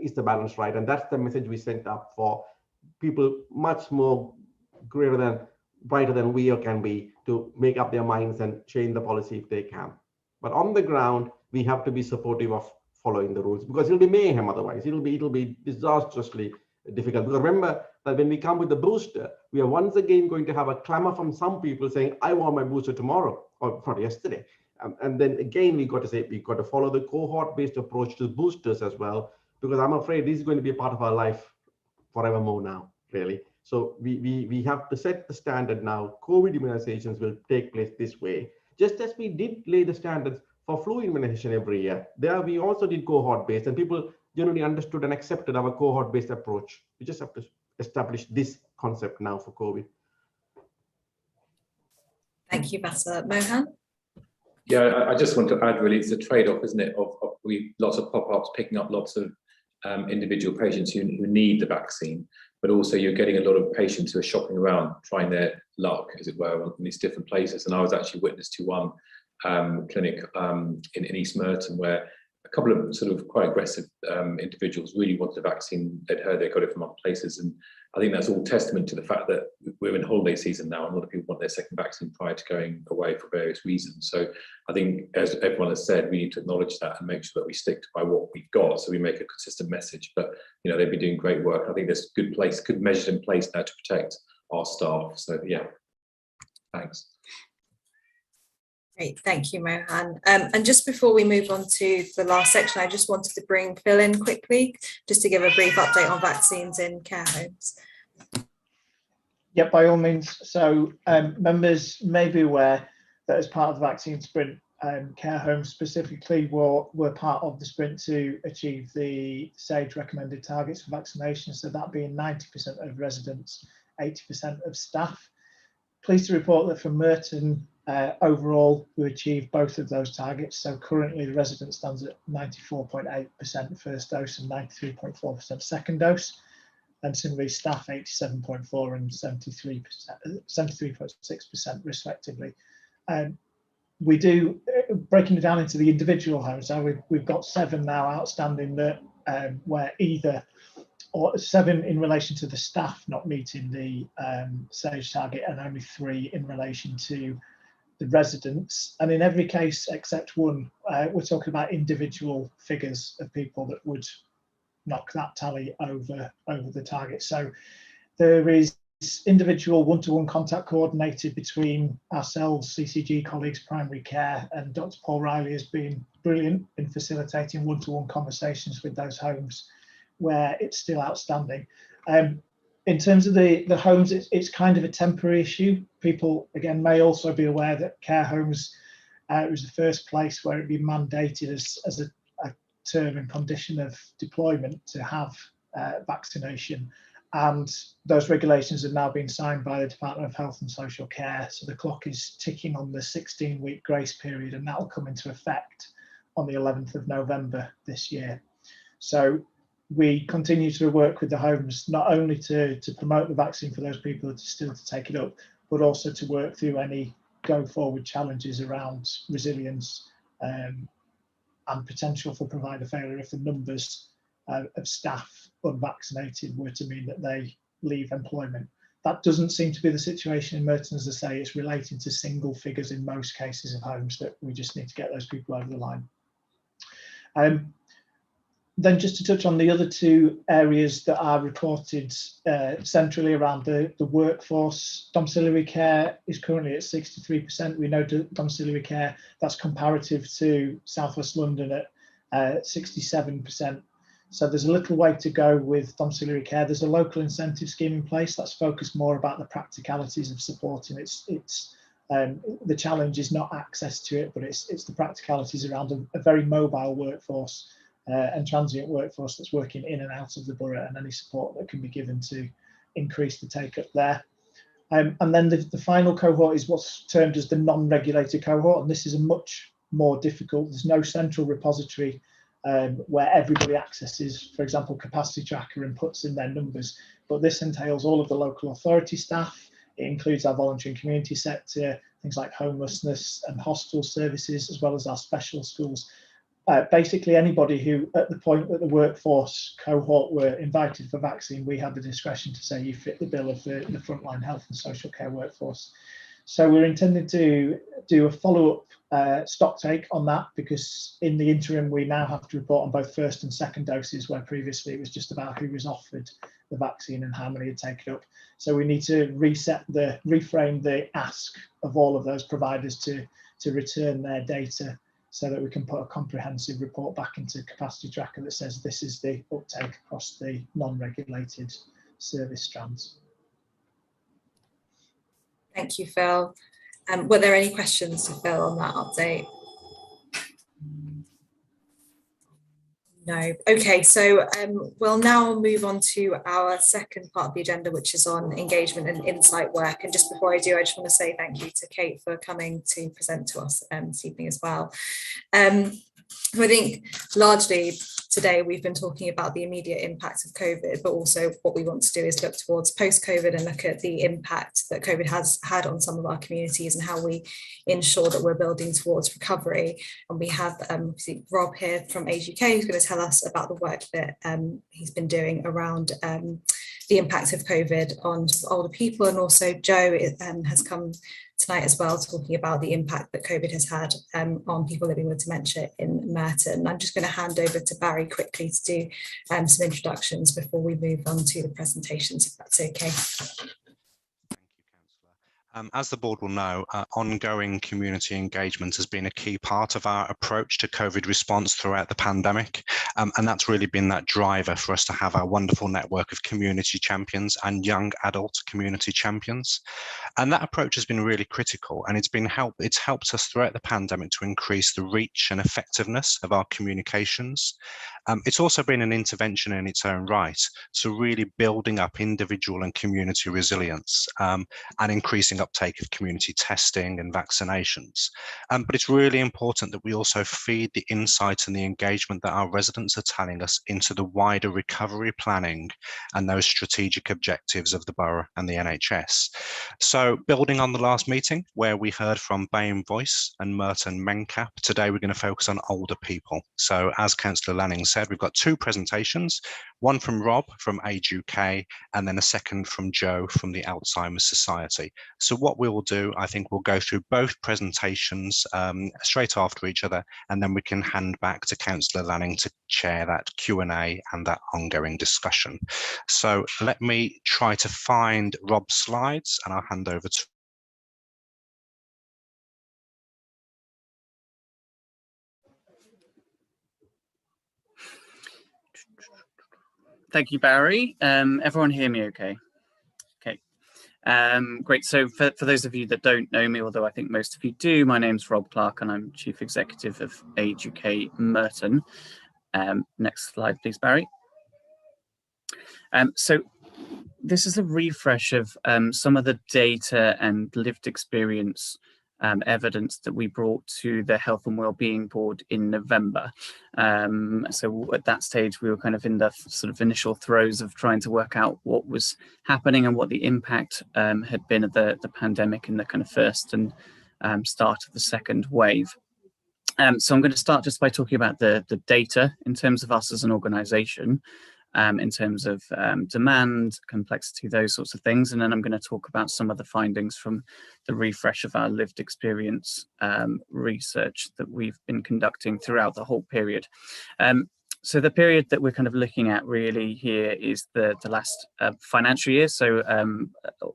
is the balance right? And that's the message we sent up for people much more brighter than we can be, to make up their minds and change the policy if they can. But on the ground, we have to be supportive of following the rules, because it'll be mayhem otherwise. It'll be disastrously difficult. Because remember that when we come with the booster, we are once again going to have a clamor from some people saying, I want my booster tomorrow, or not yesterday. And then again, we've got to follow the cohort-based approach to boosters as well, because I'm afraid this is going to be a part of our life forevermore now, really. So we have to set the standard now. COVID immunizations will take place this way, just as we did lay the standards for flu immunization every year. There we also did cohort-based, and people generally understood and accepted our cohort-based approach. We just have to establish this concept now for COVID. Thank you, Basa. Mohan? Yeah, I just want to add, really, it's a trade-off, isn't it, of lots of pop-ups, picking up lots of individual patients who need the vaccine, but also you're getting a lot of patients who are shopping around, trying their luck, as it were, in these different places. And I was actually witness to one clinic in East Merton, where a couple of sort of quite aggressive individuals really wanted the vaccine. They'd heard they got it from other places, and I think that's all testament to the fact that we're in holiday season now, and a lot of people want their second vaccine prior to going away for various reasons. So I think, as everyone has said, we need to acknowledge that and make sure that we stick by what we've got, so we make a consistent message. But you know, they've been doing great work. I think there's good measures in place now to protect our staff. So yeah, thanks. Great, thank you, Mohan. And just before we move on to the last section, I just wanted to bring Phil in quickly, just to give a brief update on vaccines in care homes. Yeah, by all means. So members may be aware that as part of the vaccine sprint, care homes specifically were part of the sprint to achieve the SAGE recommended targets for vaccination. So that being 90% of residents, 80% of staff. Pleased to report that for Merton, overall, we achieved both of those targets. So currently the resident stands at 94.8% first dose and 93.4% second dose. And similarly, staff 87.4% and 73.6% respectively. We do, breaking it down into the individual homes, so we've got 7 now outstanding that where either, or 7 in relation to the staff not meeting the SAGE target, and only 3 in relation to the residents. And in every case except one, we're talking about individual figures of people that would knock that tally over the target. So there is individual one-to-one contact coordinated between ourselves, CCG colleagues, primary care, and Dr. Paul Riley has been brilliant in facilitating one-to-one conversations with those homes where it's still outstanding. In terms of the homes, it's kind of a temporary issue. People, again, may also be aware that care homes was the first place where it'd be mandated as a term and condition of deployment to have vaccination. And those regulations have now been signed by the Department of Health and Social Care. So the clock is ticking on the 16-week grace period, and that will come into effect on the 11th of November this year. So we continue to work with the homes, not only to promote the vaccine for those people that are still to take it up, but also to work through any go forward challenges around resilience and potential for provider failure if the numbers of staff unvaccinated were to mean that they leave employment. That doesn't seem to be the situation in Merton, as I say. It's relating to single figures in most cases of homes that we just need to get those people over the line. Then just to touch on the other 2 areas that are reported centrally around the workforce, domiciliary care is currently at 63%. We know domiciliary care, that's comparative to South West London at 67%. So there's a little way to go with domiciliary care. There's a local incentive scheme in place that's focused more about the practicalities of supporting. The challenge is not access to it, but it's the practicalities around a very mobile workforce and transient workforce that's working in and out of the borough, and any support that can be given to increase the take up there. And then the final cohort is what's termed as the non-regulated cohort, and this is a much more difficult. There's no central repository where everybody accesses, for example, capacity tracker and puts in their numbers. But this entails all of the local authority staff. It includes our voluntary and community sector, things like homelessness and hostel services, as well as our special schools. Basically, anybody who, at the point that the workforce cohort were invited for vaccine, we had the discretion to say you fit the bill of the frontline health and social care workforce. So we're intending to do a follow-up stock take on that, because in the interim we now have to report on both first and second doses, where previously it was just about who was offered the vaccine and how many had taken up. So we need to reframe the ask of all of those providers to return their data, so that we can put a comprehensive report back into Capacity Tracker that says this is the uptake across the non-regulated service strands. Thank you, Phil. Were there any questions to Phil on that update? No. Okay, so we'll now move on to our second part of the agenda, which is on engagement and insight work. And just before I do, I just want to say thank you to Kate for coming to present to us this evening as well. So I think largely today we've been talking about the immediate impact of COVID, but also what we want to do is look towards post-COVID and look at the impact that COVID has had on some of our communities and how we ensure that we're building towards recovery. And we have Rob here from Age UK who's going to tell us about the work that he's been doing around the impact of COVID on older people, and also Joe has come tonight as well, talking about the impact that COVID has had on people living with dementia in Merton. I'm just going to hand over to Barry quickly to do some introductions before we move on to the presentations, if that's okay. As the board will know, ongoing community engagement has been a key part of our approach to COVID response throughout the pandemic. And that's really been that driver for us to have our wonderful network of community champions and young adult community champions. And that approach has been really critical, and it's helped us throughout the pandemic to increase the reach and effectiveness of our communications. It's also been an intervention in its own right, so really building up individual and community resilience and increasing uptake of community testing and vaccinations. But it's really important that we also feed the insight and the engagement that our residents are telling us into the wider recovery planning and those strategic objectives of the borough and the NHS. So building on the last meeting where we heard from Bayham Voice and Merton Mencap, today we're going to focus on older people. So as Councillor Lanning said, we've got two presentations, one from Rob from Age UK and then a second from Joe from the Alzheimer's Society. So what we will do, I think we'll go through both presentations straight after each other, and then we can hand back to Councillor Lanning to chair that Q&A and that ongoing discussion. So let me try to find Rob's slides and I'll hand over to Thank you, Barry. Everyone hear me okay? Okay, great. So for those of you that don't know me, although I think most of you do, my name's Rob Clark and I'm Chief Executive of Age UK Merton. Next slide, please, Barry. So this is a refresh of some of the data and lived experience evidence that we brought to the Health and Wellbeing Board in November. So at that stage, we were kind of in the sort of initial throes of trying to work out what was happening and what the impact had been of the pandemic in the kind of first and start of the second wave. So I'm going to start just by talking about the data in terms of us as an organisation, in terms of demand, complexity, those sorts of things. And then I'm going to talk about some of the findings from the refresh of our lived experience research that we've been conducting throughout the whole period. So the period that we're kind of looking at really here is the last financial year. So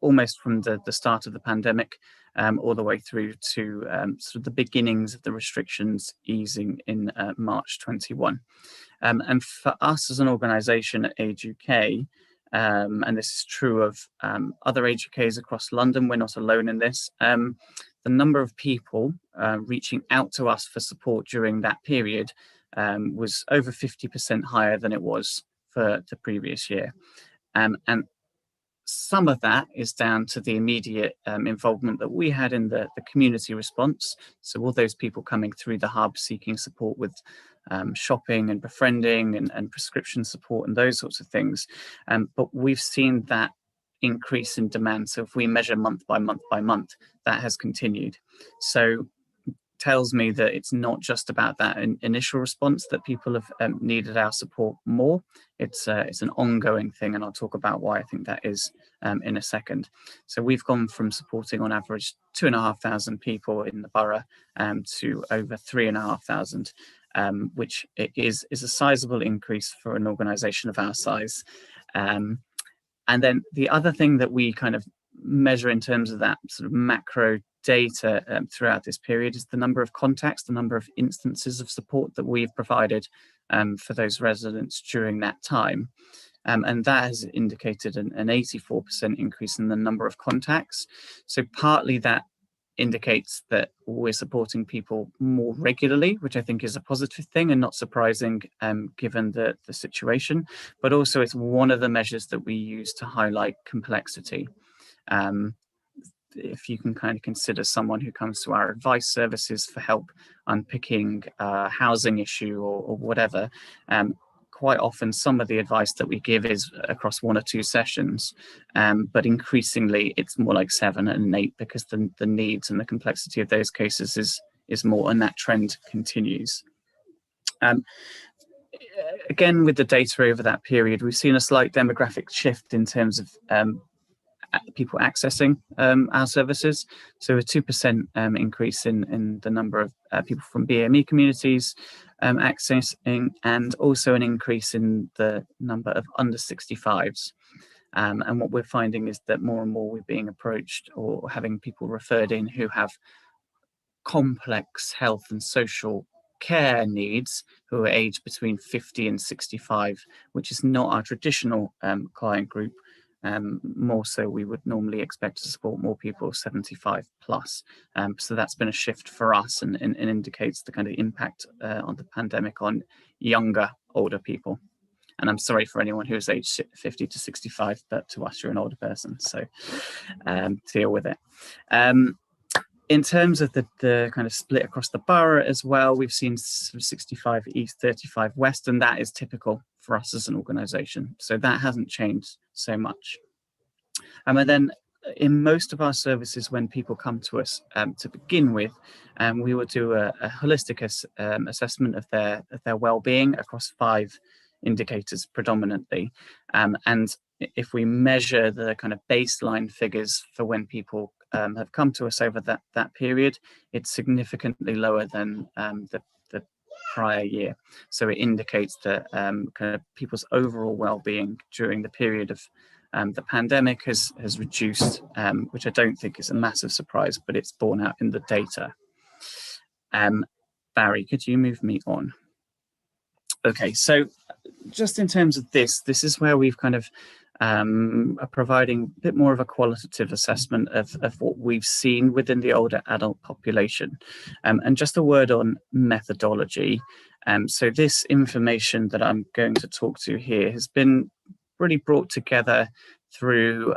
almost from the start of the pandemic all the way through to sort of the beginnings of the restrictions easing in March 21. And for us as an organisation at Age UK, and this is true of other Age UKs across London, we're not alone in this, the number of people reaching out to us for support during that period was over 50% higher than it was for the previous year. And some of that is down to the immediate involvement that we had in the community response. So all those people coming through the hub seeking support with shopping and befriending and prescription support and those sorts of things. But we've seen that increase in demand. So if we measure month by month by month, that has continued. So tells me that it's not just about that initial response that people have needed our support more. It's an ongoing thing, and I'll talk about why I think that is in a second. So we've gone from supporting on average 2,500 people in the borough to over 3,500, which is a sizable increase for an organisation of our size. And then the other thing that we kind of measure in terms of that sort of macro data throughout this period is the number of contacts, the number of instances of support that we've provided for those residents during that time. And that has indicated an 84% increase in the number of contacts. So partly that indicates that we're supporting people more regularly, which I think is a positive thing and not surprising given the situation, but also it's one of the measures that we use to highlight complexity. If you can kind of consider someone who comes to our advice services for help unpicking a housing issue or whatever, quite often some of the advice that we give is across 1 or 2 sessions, but increasingly it's more like 7 and 8 because the needs and the complexity of those cases is more, and that trend continues. Again, with the data over that period, we've seen a slight demographic shift in terms of people accessing our services. So a 2% increase in the number of people from BME communities accessing, and also an increase in the number of under 65s. And what we're finding is that more and more we're being approached or having people referred in who have complex health and social care needs, who are aged between 50 and 65, which is not our traditional client group. More so we would normally expect to support more people 75 plus. So that's been a shift for us and indicates the kind of impact on the pandemic on younger, older people. And I'm sorry for anyone who is aged 50 to 65, but to us, you're an older person, so deal with it. In terms of the kind of split across the borough as well, we've seen 65 east, 35 west, and that is typical for us as an organisation. So that hasn't changed so much. And then in most of our services, when people come to us to begin with, we will do a holistic assessment of their well-being across 5 indicators predominantly. And if we measure the kind of baseline figures for when people have come to us over that period, it's significantly lower than the prior year. So it indicates that kind of people's overall well-being during the period of the pandemic has reduced, which I don't think is a massive surprise, but it's borne out in the data. Barry, could you move me on? Okay, so just in terms of this is where we've kind of are providing a bit more of a qualitative assessment of what we've seen within the older adult population. And just a word on methodology. So this information that I'm going to talk to here has been really brought together through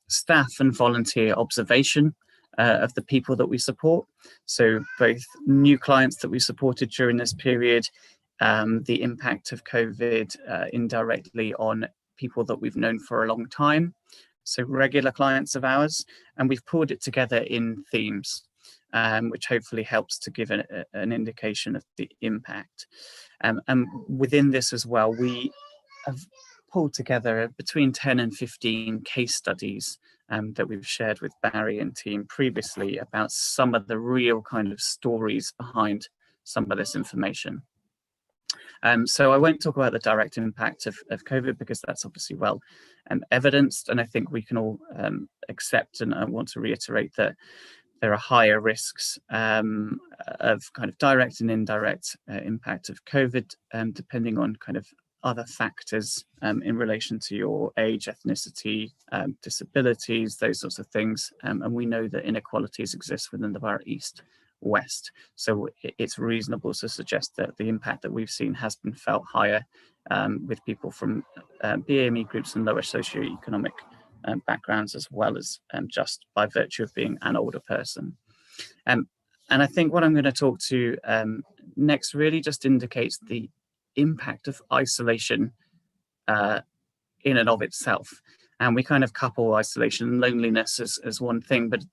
staff and volunteer observation of the people that we support. So both new clients that we supported during this period, the impact of COVID indirectly on people that we've known for a long time, so regular clients of ours, and we've pulled it together in themes, which hopefully helps to give an indication of the impact. And within this as well, we have pulled together between 10 and 15 case studies that we've shared with Barry and team previously about some of the real kind of stories behind some of this information. So I won't talk about the direct impact of COVID because that's obviously well evidenced, and I think we can all accept, and I want to reiterate that there are higher risks of kind of direct and indirect impact of COVID, depending on kind of other factors in relation to your age, ethnicity, disabilities, those sorts of things. And we know that inequalities exist within the Borough East West. So it's reasonable to suggest that the impact that we've seen has been felt higher with people from BAME groups and lower socioeconomic backgrounds, as well as just by virtue of being an older person. And I think what I'm going to talk to next really just indicates the impact of isolation in and of itself. And we kind of couple isolation and loneliness as one thing, but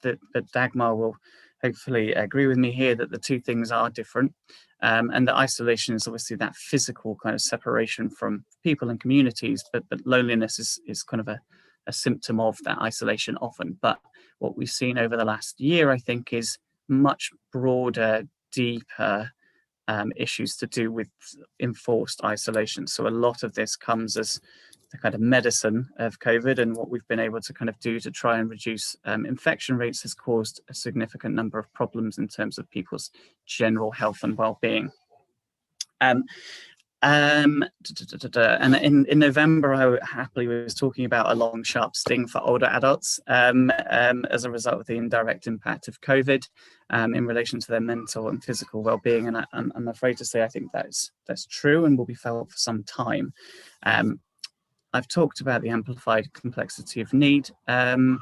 Dagmar will hopefully agree with me here that the two things are different. And that isolation is obviously that physical kind of separation from people and communities, but loneliness is kind of a symptom of that isolation often. But what we've seen over the last year, I think, is much broader, deeper issues to do with enforced isolation. So a lot of this comes as the kind of medicine of COVID, and what we've been able to kind of do to try and reduce infection rates has caused a significant number of problems in terms of people's general health and well-being. And in November, I happily was talking about a long, sharp sting for older adults as a result of the indirect impact of COVID in relation to their mental and physical well-being. And I'm afraid to say I think that's true and will be felt for some time. I've talked about the amplified complexity of need, and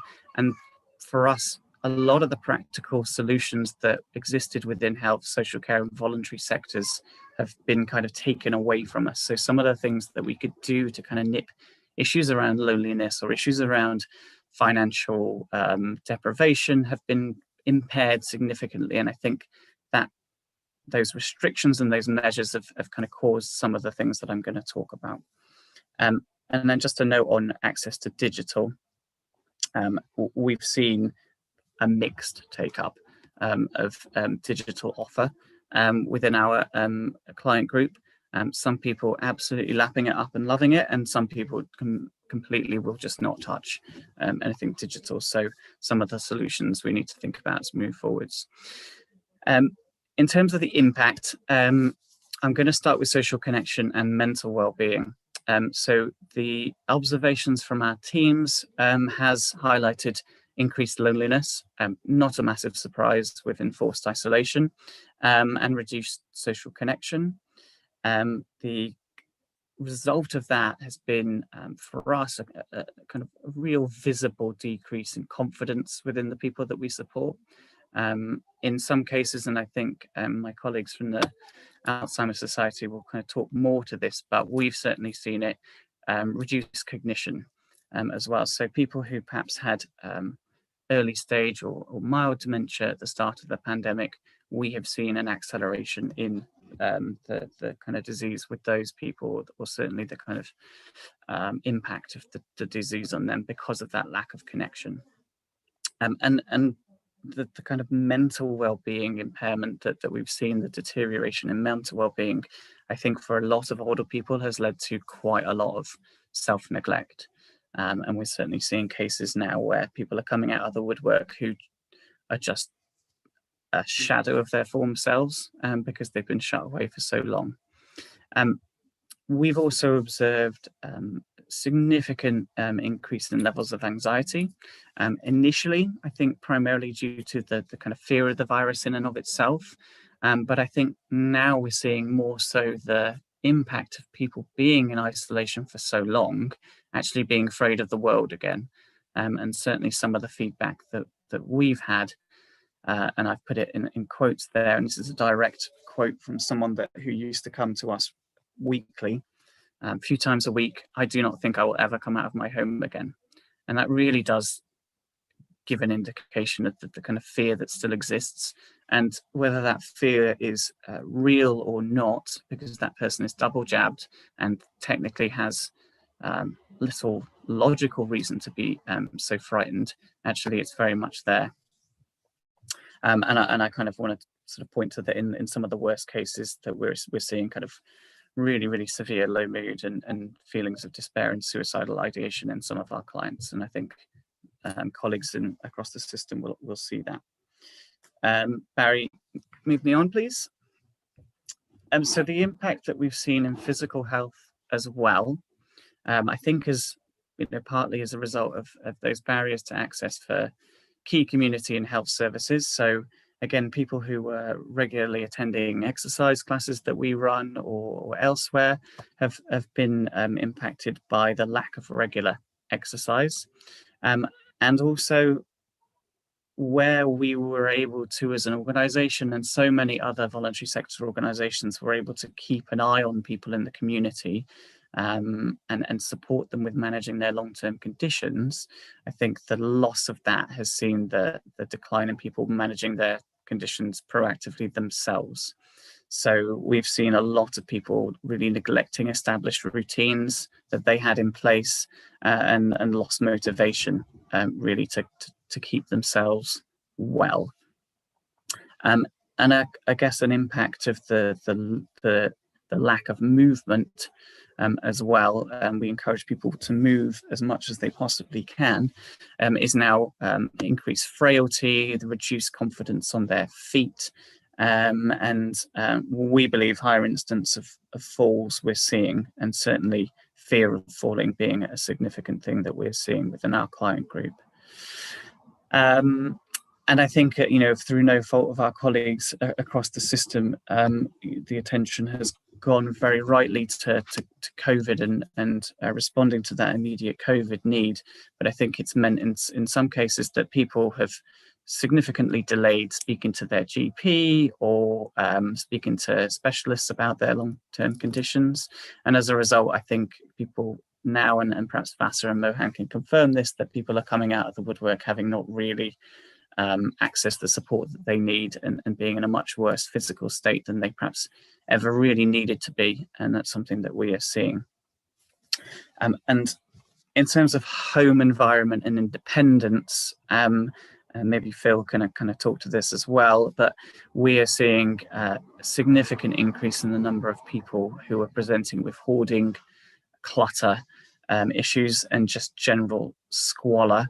for us, a lot of the practical solutions that existed within health, social care and voluntary sectors have been kind of taken away from us. So some of the things that we could do to kind of nip issues around loneliness or issues around financial deprivation have been impaired significantly. And I think that those restrictions and those measures have kind of caused some of the things that I'm going to talk about. And then just a note on access to digital. We've seen a mixed take-up of digital offer within our client group. Some people absolutely lapping it up and loving it, and some people completely will just not touch anything digital. So some of the solutions we need to think about as we move forwards. In terms of the impact, I'm going to start with social connection and mental well-being. So the observations from our teams has highlighted increased loneliness, not a massive surprise with enforced isolation, and reduced social connection. The result of that has been, for us, a kind of a real visible decrease in confidence within the people that we support. In some cases, and I think my colleagues from the Alzheimer's Society will kind of talk more to this, but we've certainly seen it reduce cognition as well. So people who perhaps had early stage or mild dementia at the start of the pandemic, we have seen an acceleration in the kind of disease with those people, or certainly the kind of impact of the disease on them because of that lack of connection. And the kind of mental well-being impairment that we've seen, the deterioration in mental well-being, I think for a lot of older people has led to quite a lot of self-neglect. And we're certainly seeing cases now where people are coming out of the woodwork who are just a shadow of their former selves because they've been shut away for so long. We've also observed significant increase in levels of anxiety. Initially, I think primarily due to the kind of fear of the virus in and of itself. But I think now we're seeing more so the impact of people being in isolation for so long, actually being afraid of the world again. And certainly some of the feedback that we've had, and I've put it in quotes there, and this is a direct quote from someone who used to come to us weekly, a few times a week. I do not think I will ever come out of my home again. And that really does give an indication of the kind of fear that still exists, and whether that fear is real or not, because that person is double jabbed and technically has little logical reason to be so frightened. Actually, it's very much there. And I kind of want to sort of point to that in some of the worst cases that we're seeing kind of really, really severe low mood and feelings of despair and suicidal ideation in some of our clients. And I think colleagues across the system will see that. Barry, move me on, please. So the impact that we've seen in physical health as well, I think is, partly as a result of those barriers to access for key community and health services. So again, people who were regularly attending exercise classes that we run or elsewhere have been impacted by the lack of regular exercise. And also where we were able to, as an organisation, and so many other voluntary sector organisations were able to keep an eye on people in the community and support them with managing their long-term conditions. I think the loss of that has seen the decline in people managing their conditions proactively themselves. So we've seen a lot of people really neglecting established routines that they had in place and lost motivation really to keep themselves well. And I guess an impact of the lack of movement as well. We encourage people to move as much as they possibly can, is now increased frailty, the reduced confidence on their feet, and we believe higher instance of falls we're seeing, and certainly fear of falling being a significant thing that we're seeing within our client group. And I think, you know, through no fault of our colleagues across the system, the attention has gone very rightly to COVID and responding to that immediate COVID need. But I think it's meant in some cases that people have significantly delayed speaking to their GP or speaking to specialists about their long-term conditions. And as a result, I think people now, and perhaps Vasa and Mohan can confirm this, that people are coming out of the woodwork having not really access the support that they need and being in a much worse physical state than they perhaps ever really needed to be. And that's something that we are seeing. And in terms of home environment and independence, and maybe Phil can kind of talk to this as well, but we are seeing a significant increase in the number of people who are presenting with hoarding, clutter issues, and just general squalor.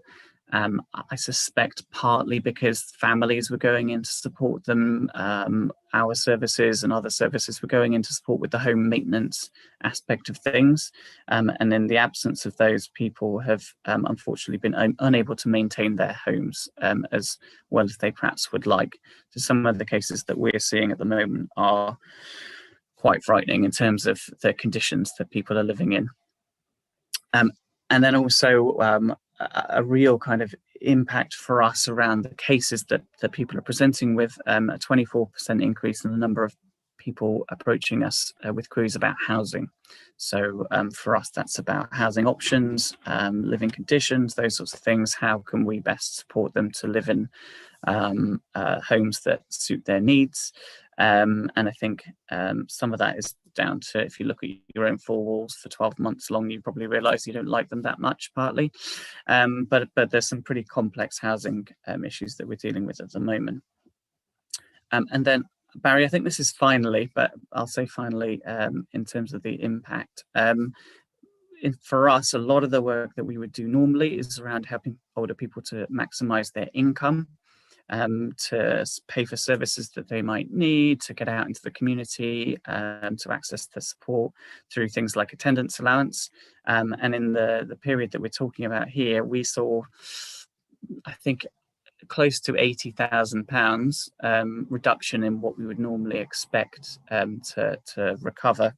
I suspect partly because families were going in to support them, our services and other services were going in to support with the home maintenance aspect of things. And in the absence of those, people have unfortunately been unable to maintain their homes as well as they perhaps would like. So some of the cases that we're seeing at the moment are quite frightening in terms of the conditions that people are living in. And then also a real kind of impact for us around the cases that people are presenting with, a 24% increase in the number of people approaching us with queries about housing. So for us, that's about housing options, living conditions, those sorts of things. How can we best support them to live in homes that suit their needs? And I think some of that is down to, if you look at your own four walls for 12 months long, you probably realise you don't like them that much, partly. But there's some pretty complex housing issues that we're dealing with at the moment. And then, Barry, I think this is finally, but I'll say finally in terms of the impact. For us, a lot of the work that we would do normally is around helping older people to maximise their income, to pay for services that they might need, to get out into the community, to access the support through things like attendance allowance. And in the period that we're talking about here, we saw, I think, close to £80,000 reduction in what we would normally expect to recover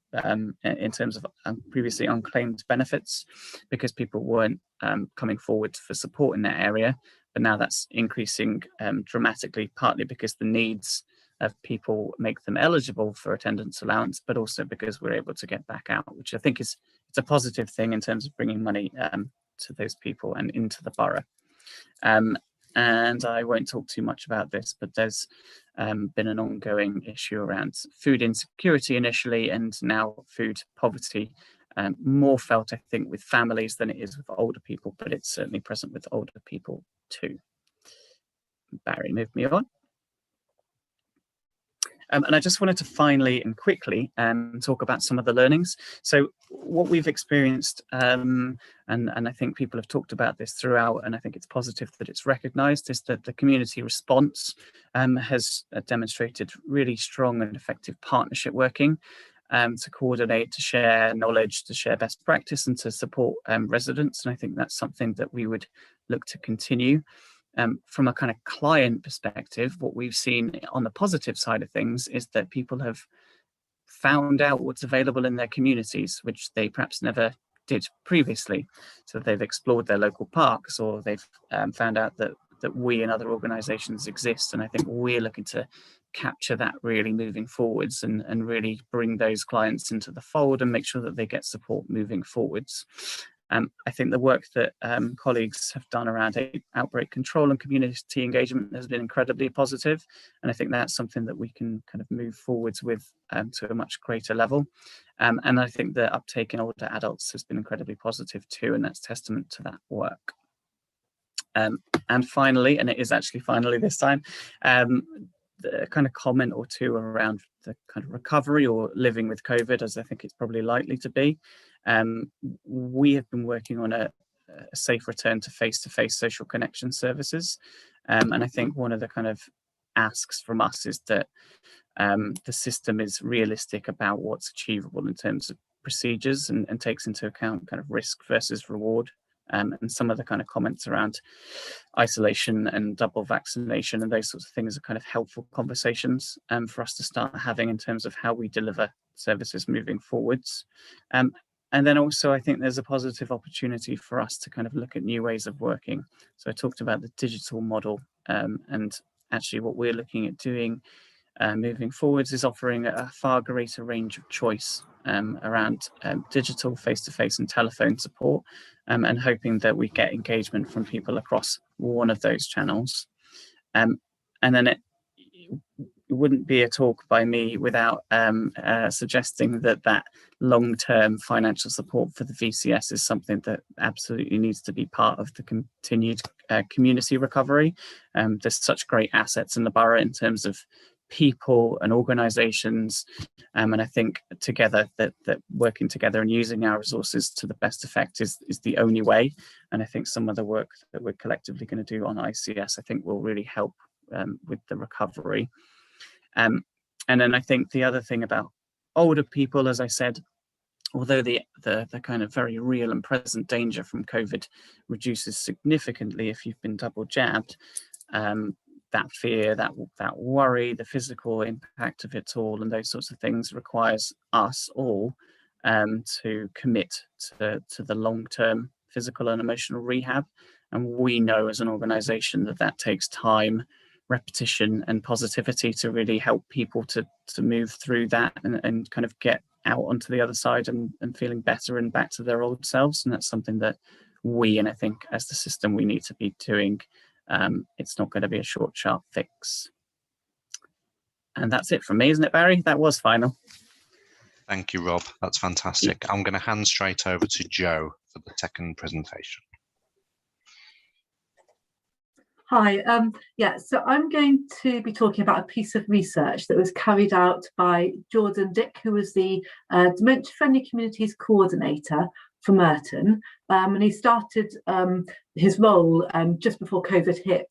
in terms of previously unclaimed benefits, because people weren't coming forward for support in that area. But now that's increasing dramatically, partly because the needs of people make them eligible for attendance allowance, but also because we're able to get back out, which I think it's a positive thing in terms of bringing money to those people and into the borough. And I won't talk too much about this, but there's been an ongoing issue around food insecurity initially, and now food poverty, more felt, I think, with families than it is with older people, but it's certainly present with older people too. Barry, move me on. And I just wanted to finally and quickly talk about some of the learnings. So what we've experienced, and I think people have talked about this throughout, and I think it's positive that it's recognised, is that the community response has demonstrated really strong and effective partnership working to coordinate, to share knowledge, to share best practice, and to support residents. And I think that's something that we would look to continue. From a kind of client perspective, what we've seen on the positive side of things is that people have found out what's available in their communities, which they perhaps never did previously. So they've explored their local parks, or they've found out that we and other organisations exist. And I think we're looking to capture that really moving forwards, and really bring those clients into the fold and make sure that they get support moving forwards. I think the work that colleagues have done around outbreak control and community engagement has been incredibly positive, and I think that's something that we can kind of move forwards with to a much greater level. And I think the uptake in older adults has been incredibly positive too, and that's testament to that work. And finally, and it is actually finally this time, the kind of comment or two around the kind of recovery or living with COVID, as I think it's probably likely to be. We have been working on a safe return to face-to-face social connection services. And I think one of the kind of asks from us is that the system is realistic about what's achievable in terms of procedures, and takes into account kind of risk versus reward. And some of the kind of comments around isolation and double vaccination and those sorts of things are kind of helpful conversations for us to start having in terms of how we deliver services moving forwards. And then also I think there's a positive opportunity for us to kind of look at new ways of working. So I talked about the digital model, and actually what we're looking at doing moving forwards is offering a far greater range of choice around digital, face-to-face and telephone support, and hoping that we get engagement from people across one of those channels. And then it wouldn't be a talk by me without suggesting that long-term financial support for the VCS is something that absolutely needs to be part of the continued community recovery. There's such great assets in the borough in terms of people and organisations, and I think together that working together and using our resources to the best effect is the only way. And I think some of the work that we're collectively going to do on ICS I think will really help with the recovery. And then I think the other thing about older people, as I said, although the kind of very real and present danger from COVID reduces significantly if you've been double jabbed, that fear, that worry, the physical impact of it all and those sorts of things requires us all to commit to the long-term physical and emotional rehab. And we know as an organisation that takes time, repetition and positivity to really help people to move through that and kind of get out onto the other side and feeling better and back to their old selves. And that's something that we, and I think as the system, we need to be doing. It's not going to be a short, sharp fix. And that's it from me, isn't it, Barry? That was final. Thank you, Rob. That's fantastic. I'm going to hand straight over to Joe for the second presentation. Hi, so I'm going to be talking about a piece of research that was carried out by Jordan Dick, who was the Dementia Friendly Communities Coordinator for Merton, and he started his role just before COVID hit.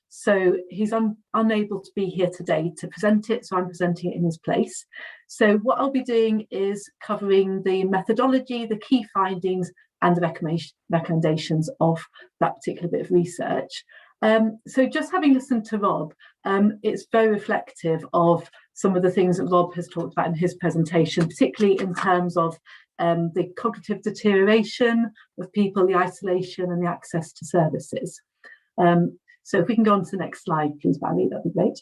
So he's unable to be here today to present it, so I'm presenting it in his place. So what I'll be doing is covering the methodology, the key findings, and the recommendations of that particular bit of research. So just having listened to Rob, it's very reflective of some of the things that Rob has talked about in his presentation, particularly in terms of the cognitive deterioration of people, the isolation and the access to services. So if we can go on to the next slide, please, Barry, that'd be great.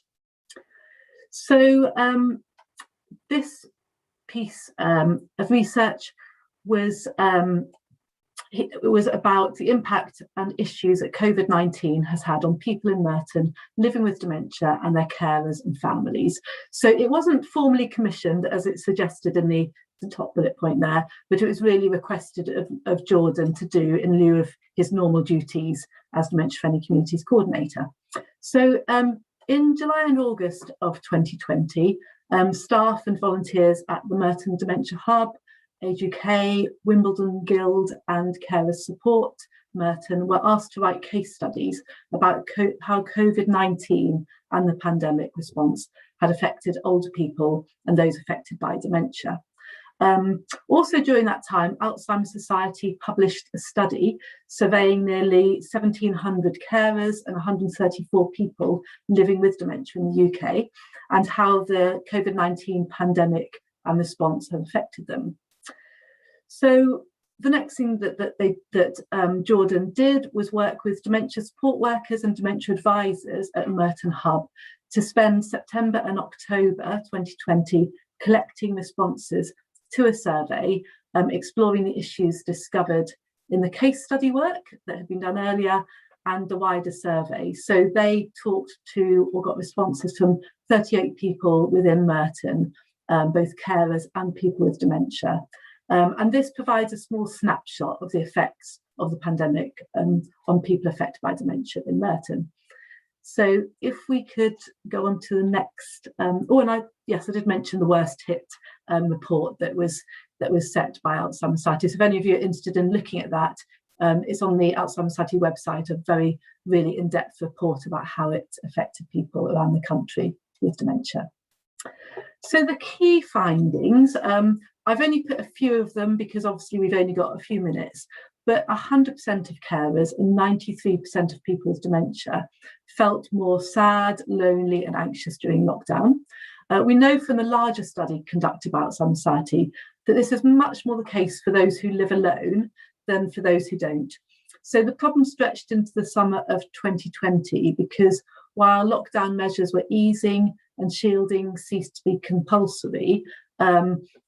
So this piece of research was about the impact and issues that COVID-19 has had on people in Merton living with dementia and their carers and families. So it wasn't formally commissioned, as it's suggested in the top bullet point there, but it was really requested of Jordan to do in lieu of his normal duties as Dementia Friendly Communities Coordinator. So in July and August of 2020, staff and volunteers at the Merton Dementia Hub, Age UK, Wimbledon Guild and Carers Support Merton were asked to write case studies about how COVID-19 and the pandemic response had affected older people and those affected by dementia. Also during that time, Alzheimer's Society published a study surveying nearly 1,700 carers and 134 people living with dementia in the UK and how the COVID-19 pandemic and response have affected them. So The next thing that Jordan did was work with dementia support workers and dementia advisors at Merton Hub to spend September and October 2020 collecting responses to a survey exploring the issues discovered in the case study work that had been done earlier and the wider survey. So they talked to or got responses from 38 people within Merton, both carers and people with dementia. And this provides a small snapshot of the effects of the pandemic on people affected by dementia in Merton. So if we could go on to the next, I did mention the worst hit report that was set by Alzheimer's Society. So if any of you are interested in looking at that, it's on the Alzheimer's Society website, a very really in-depth report about how it affected people around the country with dementia. So the key findings, I've only put a few of them because obviously we've only got a few minutes, but 100% of carers and 93% of people with dementia felt more sad, lonely and anxious during lockdown. We know from the larger study conducted by Alzheimer's Society that this is much more the case for those who live alone than for those who don't. So the problem stretched into the summer of 2020 because while lockdown measures were easing and shielding ceased to be compulsory,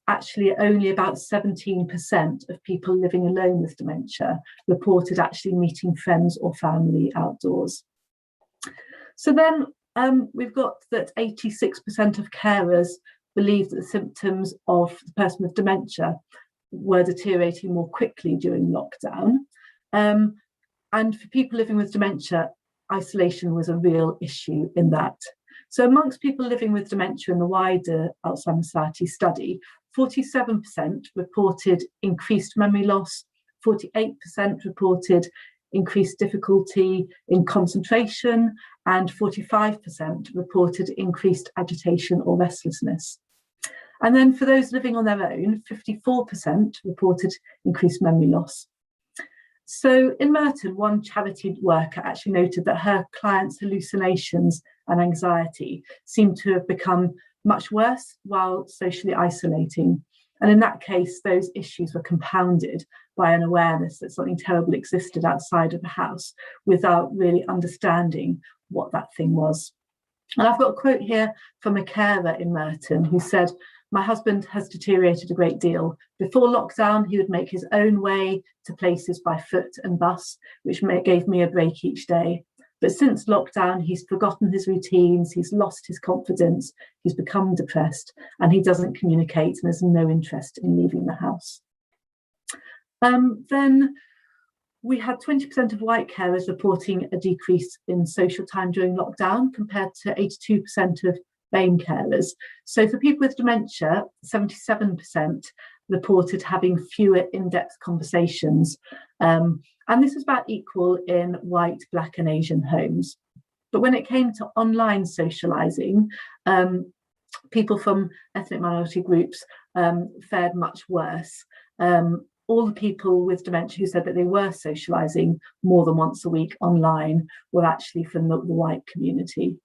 actually only about 17% of people living alone with dementia reported actually meeting friends or family outdoors. So then we've got that 86% of carers believe that the symptoms of the person with dementia were deteriorating more quickly during lockdown. And for people living with dementia, isolation was a real issue in that. So amongst people living with dementia in the wider Alzheimer's Society study, 47% reported increased memory loss, 48% reported increased difficulty in concentration, and 45% reported increased agitation or restlessness. And then for those living on their own, 54% reported increased memory loss. So in Merton, one charity worker actually noted that her clients' hallucinations and anxiety seemed to have become much worse while socially isolating. And in that case, those issues were compounded by an awareness that something terrible existed outside of the house without really understanding what that thing was. And I've got a quote here from a carer in Merton who said, "My husband has deteriorated a great deal. Before lockdown, he would make his own way to places by foot and bus, which gave me a break each day. But since lockdown, he's forgotten his routines, he's lost his confidence, he's become depressed, and he doesn't communicate and has no interest in leaving the house." Then we had 20% of white carers reporting a decrease in social time during lockdown compared to 82% of BAME carers. So for people with dementia, 77% reported having fewer in-depth conversations. And this was about equal in white, black and Asian homes. But when it came to online socialising, people from ethnic minority groups fared much worse. All the people with dementia who said that they were socialising more than once a week online were actually from the white community.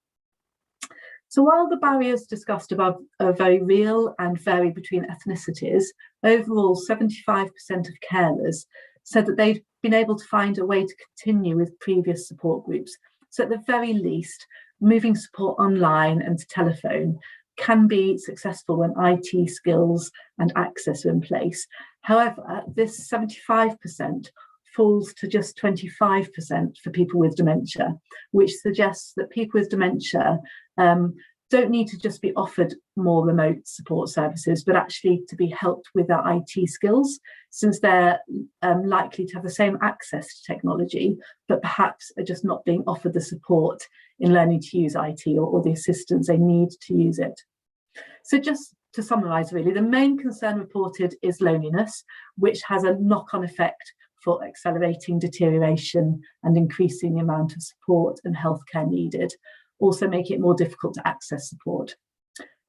So while the barriers discussed above are very real and vary between ethnicities, overall 75% of carers said that they'd been able to find a way to continue with previous support groups. So at the very least, moving support online and to telephone can be successful when IT skills and access are in place. However, this 75% falls to just 25% for people with dementia, which suggests that people with dementia don't need to just be offered more remote support services, but actually to be helped with their IT skills, since they're likely to have the same access to technology, but perhaps are just not being offered the support in learning to use IT or the assistance they need to use it. So just to summarise, really, the main concern reported is loneliness, which has a knock-on effect for accelerating deterioration and increasing the amount of support and healthcare needed, also making it more difficult to access support.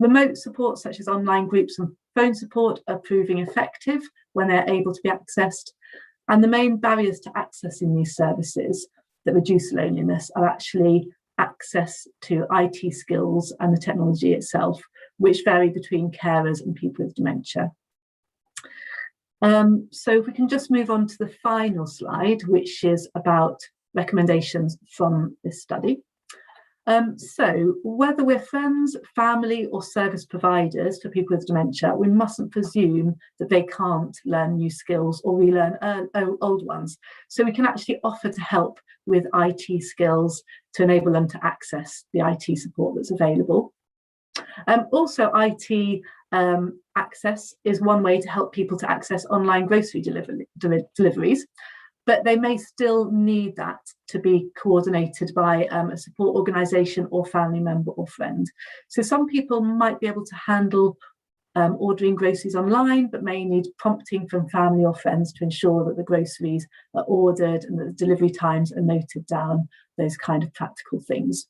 Remote support, such as online groups and phone support, are proving effective when they're able to be accessed. And the main barriers to accessing these services that reduce loneliness are actually access to IT skills and the technology itself, which vary between carers and people with dementia. So if we can just move on to the final slide, which is about recommendations from this study. So whether we're friends, family or service providers for people with dementia, we mustn't presume that they can't learn new skills or relearn old ones. So we can actually offer to help with IT skills to enable them to access the IT support that's available. Also, IT access is one way to help people to access online grocery deliveries. But they may still need that to be coordinated by a support organisation or family member or friend. So some people might be able to handle ordering groceries online, but may need prompting from family or friends to ensure that the groceries are ordered and that the delivery times are noted down, those kind of practical things.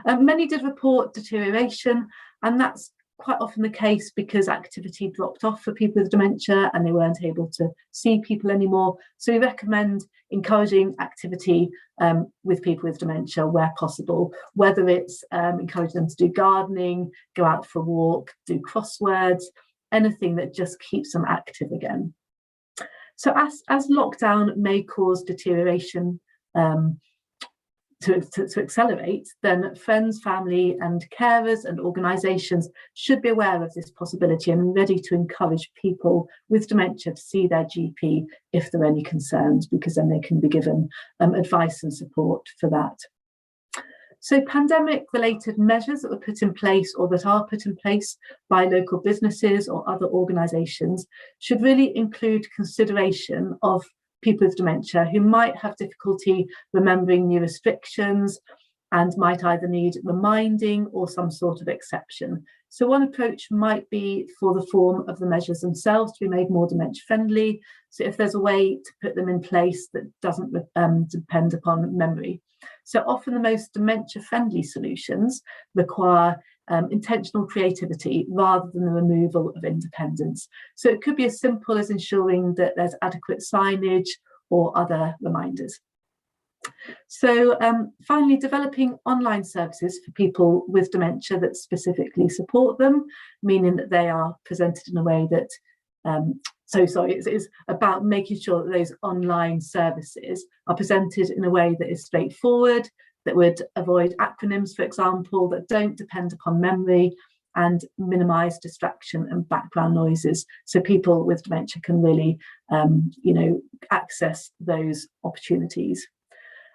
Many did report deterioration, and that's quite often the case because activity dropped off for people with dementia and they weren't able to see people anymore. So we recommend encouraging activity with people with dementia where possible, whether it's encouraging them to do gardening, go out for a walk, do crosswords, anything that just keeps them active again. So as lockdown may cause deterioration to accelerate, then friends, family and carers and organisations should be aware of this possibility and ready to encourage people with dementia to see their GP if there are any concerns, because then they can be given advice and support for that. So pandemic-related measures that were put in place or that are put in place by local businesses or other organisations should really include consideration of people with dementia who might have difficulty remembering new restrictions and might either need reminding or some sort of exception. So one approach might be for the form of the measures themselves to be made more dementia friendly. So if there's a way to put them in place that doesn't depend upon memory. So often the most dementia friendly solutions require intentional creativity rather than the removal of independence. So it could be as simple as ensuring that there's adequate signage or other reminders. So finally, developing online services for people with dementia that specifically support them, meaning that they are presented in a way that, it's about making sure that those online services are presented in a way that is straightforward, that would avoid acronyms, for example, that don't depend upon memory and minimise distraction and background noises, so people with dementia can really, access those opportunities.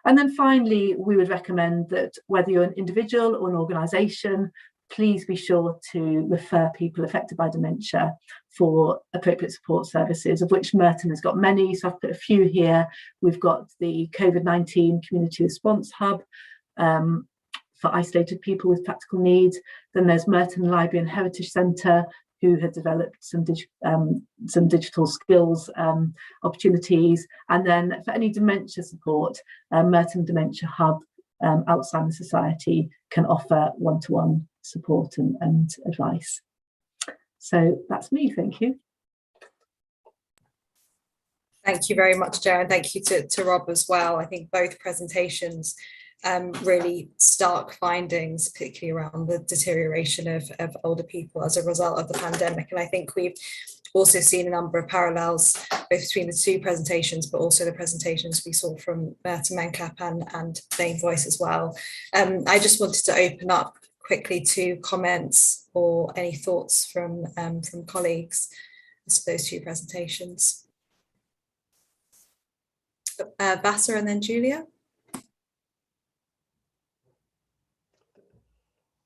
And then finally, we would recommend that whether you're an individual or an organisation, please be sure to refer people affected by dementia for appropriate support services, of which Merton has got many. So I've put a few here. We've got the COVID-19 Community Response Hub for isolated people with practical needs. Then there's Merton Library and Heritage Centre, who had developed some digital skills opportunities. And then for any dementia support, Merton Dementia Hub, Alzheimer's Society can offer one-to-one support and advice. So that's me, thank you. Thank you very much, Jo, and thank you to Rob as well. I think both presentations really stark findings, particularly around the deterioration of older people as a result of the pandemic. And I think we've also seen a number of parallels both between the two presentations, but also the presentations we saw from Merton Mencap and Dane Voice as well. I just wanted to open up quickly to comments or any thoughts from colleagues as to those two presentations. Vasa and then Julia.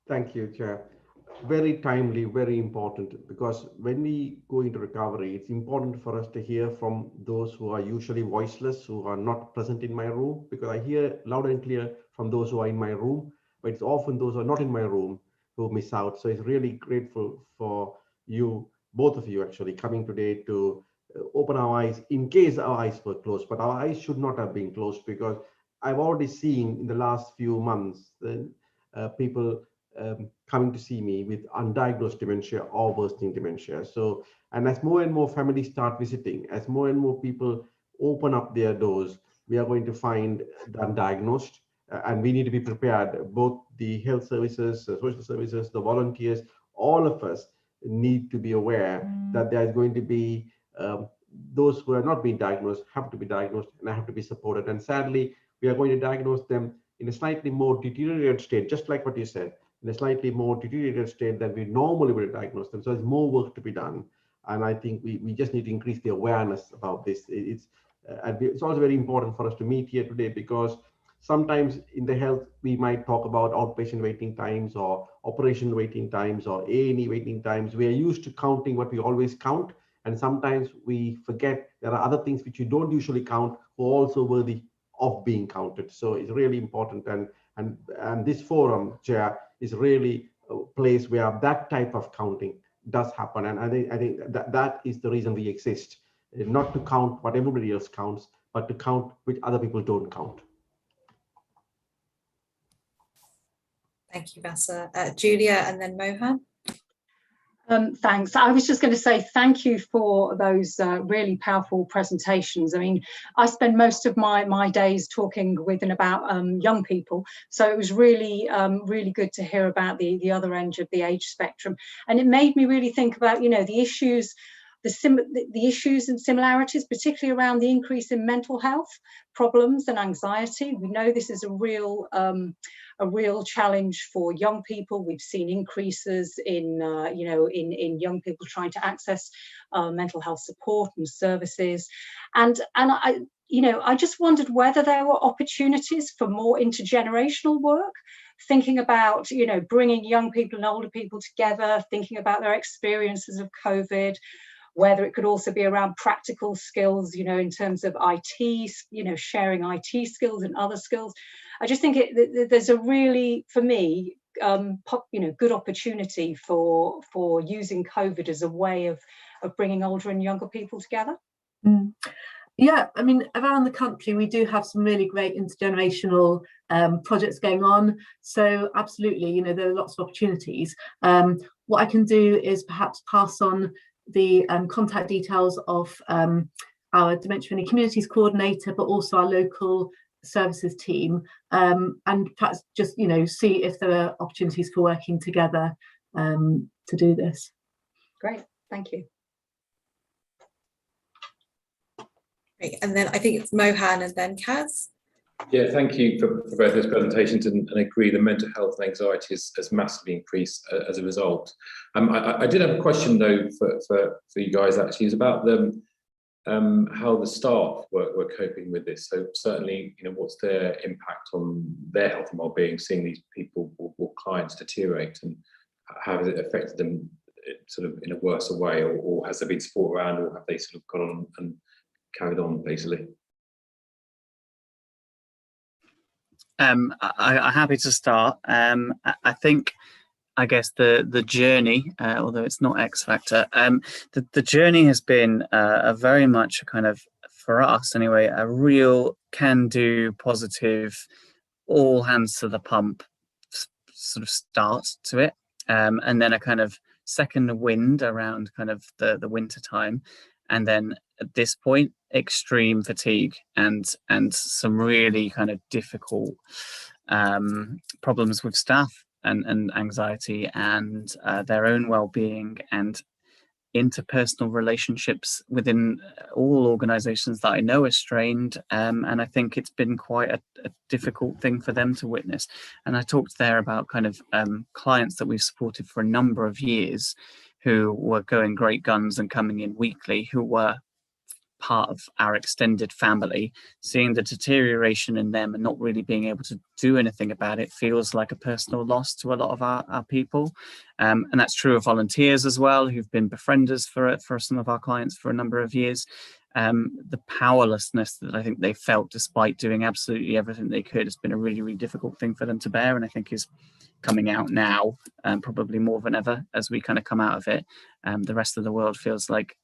Thank you, Chair. Very timely, very important, because when we go into recovery, it's important for us to hear from those who are usually voiceless, who are not present in my room, because I hear loud and clear from those who are in my room, but it's often those who are not in my room who miss out. So it's really grateful for you, both of you actually, coming today to open our eyes in case our eyes were closed, but our eyes should not have been closed, because I've already seen in the last few months people coming to see me with undiagnosed dementia or worsening dementia. So, and as more and more families start visiting, as more and more people open up their doors, we are going to find the undiagnosed, and we need to be prepared. Both the health services, the social services, the volunteers, all of us need to be aware that there is going to be those who are not being diagnosed have to be diagnosed and have to be supported. And sadly, we are going to diagnose them in a slightly more deteriorated state, just like what you said, in a slightly more deteriorated state than we normally would diagnose them. So there's more work to be done. And I think we just need to increase the awareness about this. It's also very important for us to meet here today, because sometimes in the health, we might talk about outpatient waiting times or operation waiting times or A&E waiting times. We are used to counting what we always count. And sometimes we forget there are other things which you don't usually count who are also worthy of being counted. So it's really important. And this forum, Chair, is really a place where that type of counting does happen. And I think that is the reason we exist, not to count what everybody else counts, but to count which other people don't count. Thank you, Vasa. Julia and then Mohan. Thanks. I was just going to say thank you for those really powerful presentations. I mean, I spend most of my days talking with and about young people, so it was really really good to hear about the other end of the age spectrum, and it made me really think about, you know, the issues, the issues and similarities, particularly around the increase in mental health problems and anxiety. We know this is a real challenge for young people. We've seen increases in, you know, in young people trying to access mental health support and services. And I, you know, I just wondered whether there were opportunities for more intergenerational work, thinking about, you know, bringing young people and older people together, thinking about their experiences of COVID, whether it could also be around practical skills, you know, in terms of IT, you know, sharing IT skills and other skills. I just think there's a really, for me, you know, good opportunity for using COVID as a way of bringing older and younger people together. Mm. Yeah, I mean, around the country, we do have some really great intergenerational projects going on. So absolutely, you know, there are lots of opportunities. What I can do is perhaps pass on the contact details of our Dementia-Friendly Communities Coordinator, but also our local services team, and perhaps just, you know, see if there are opportunities for working together to do this. Great, thank you. Great. And then I think it's Mohan and then Kaz. Yeah, thank you for both those presentations, and agree the mental health and anxiety has massively increased as a result. I did have a question though for you guys, actually, is about how the staff were coping with this. So certainly, you know, what's their impact on their health and well-being, seeing these people or clients deteriorate, and how has it affected them sort of in a worse way, or has there been support around, or have they sort of gone on and carried on basically? I'm happy to start. I think, I guess the journey, although it's not X Factor, the journey has been a very much a kind of, for us anyway, a real can-do, positive, all hands to the pump sort of start to it, and then a kind of second wind around kind of the winter time, and then at this point extreme fatigue and some really kind of difficult problems with staff and anxiety and their own well-being and interpersonal relationships within all organizations that I know are strained, and I think it's been quite a difficult thing for them to witness. And I talked there about kind of clients that we've supported for a number of years who were going great guns and coming in weekly, who were part of our extended family. Seeing the deterioration in them and not really being able to do anything about it feels like a personal loss to a lot of our people, and that's true of volunteers as well, who've been befrienders for some of our clients for a number of years. The powerlessness that I think they felt despite doing absolutely everything they could has been a really, really difficult thing for them to bear, and I think is coming out now, probably more than ever as we kind of come out of it. The rest of the world feels like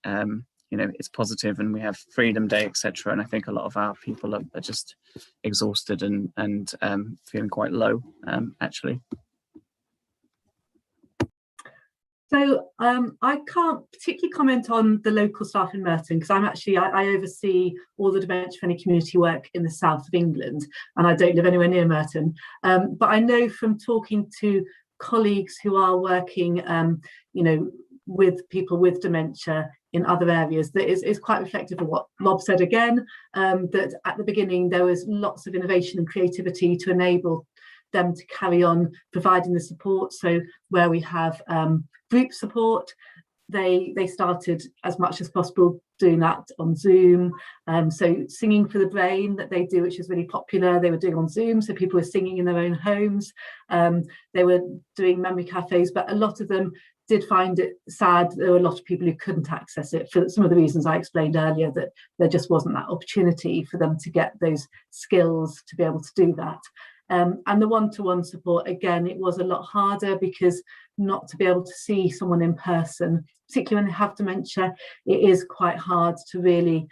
you know, it's positive and we have Freedom Day, etc. And I think a lot of our people are just exhausted and feeling quite low, actually. So I can't particularly comment on the local staff in Merton, because I oversee all the dementia-friendly community work in the south of England, and I don't live anywhere near Merton. But I know from talking to colleagues who are working, you know, with people with dementia in other areas that is quite reflective of what Rob said again, that at the beginning there was lots of innovation and creativity to enable them to carry on providing the support. So where we have group support, they started as much as possible doing that on Zoom. So Singing for the Brain that they do, which is really popular, they were doing on Zoom, so people were singing in their own homes. They were doing memory cafes, but a lot of them did find it sad. There were a lot of people who couldn't access it for some of the reasons I explained earlier, that there just wasn't that opportunity for them to get those skills to be able to do that. And the one-to-one support, again, it was a lot harder because not to be able to see someone in person, particularly when they have dementia, it is quite hard to really,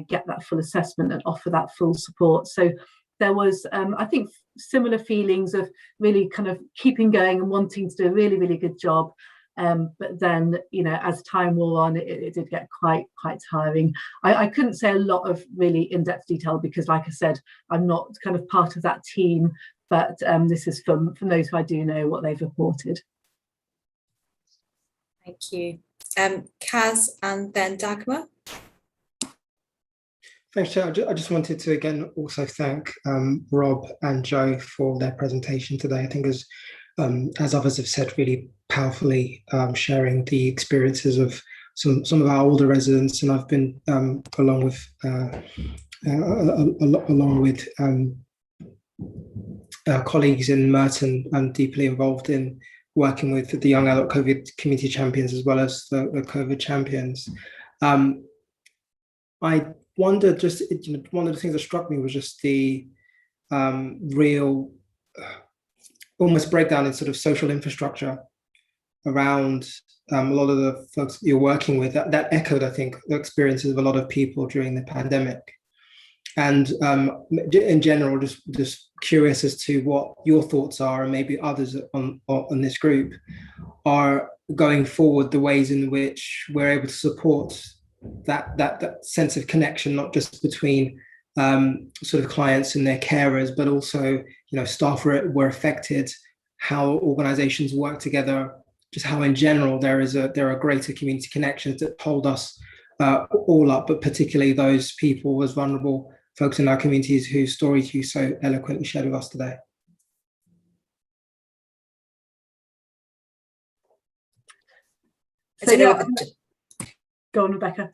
get that full assessment and offer that full support. So there was, I think, similar feelings of really kind of keeping going and wanting to do a really, really good job. But then, as time wore on, it did get quite tiring. I couldn't say a lot of really in-depth detail because, like I said, I'm not kind of part of that team, but this is from those who I do know what they've reported. Thank you. Kaz and then Dagmar. Thanks, Chair. I just wanted to again also thank Rob and Joe for their presentation today. I think as others have said, really powerfully sharing the experiences of some of our older residents, and I've been along with colleagues in Merton, I'm deeply involved in working with the young adult COVID community champions as well as the COVID champions. I wondered, just one of the things that struck me was just the real almost breakdown in sort of social infrastructure around a lot of the folks you're working with. That echoed, I think, the experiences of a lot of people during the pandemic. And in general, just curious as to what your thoughts are, and maybe others on this group, are going forward, the ways in which we're able to support that sense of connection, not just between sort of clients and their carers, but also, staff were affected, how organizations work together, just how in general there are greater community connections that hold us all up, but particularly those people as vulnerable folks in our communities whose stories you so eloquently shared with us today. So yeah, go on, Rebecca.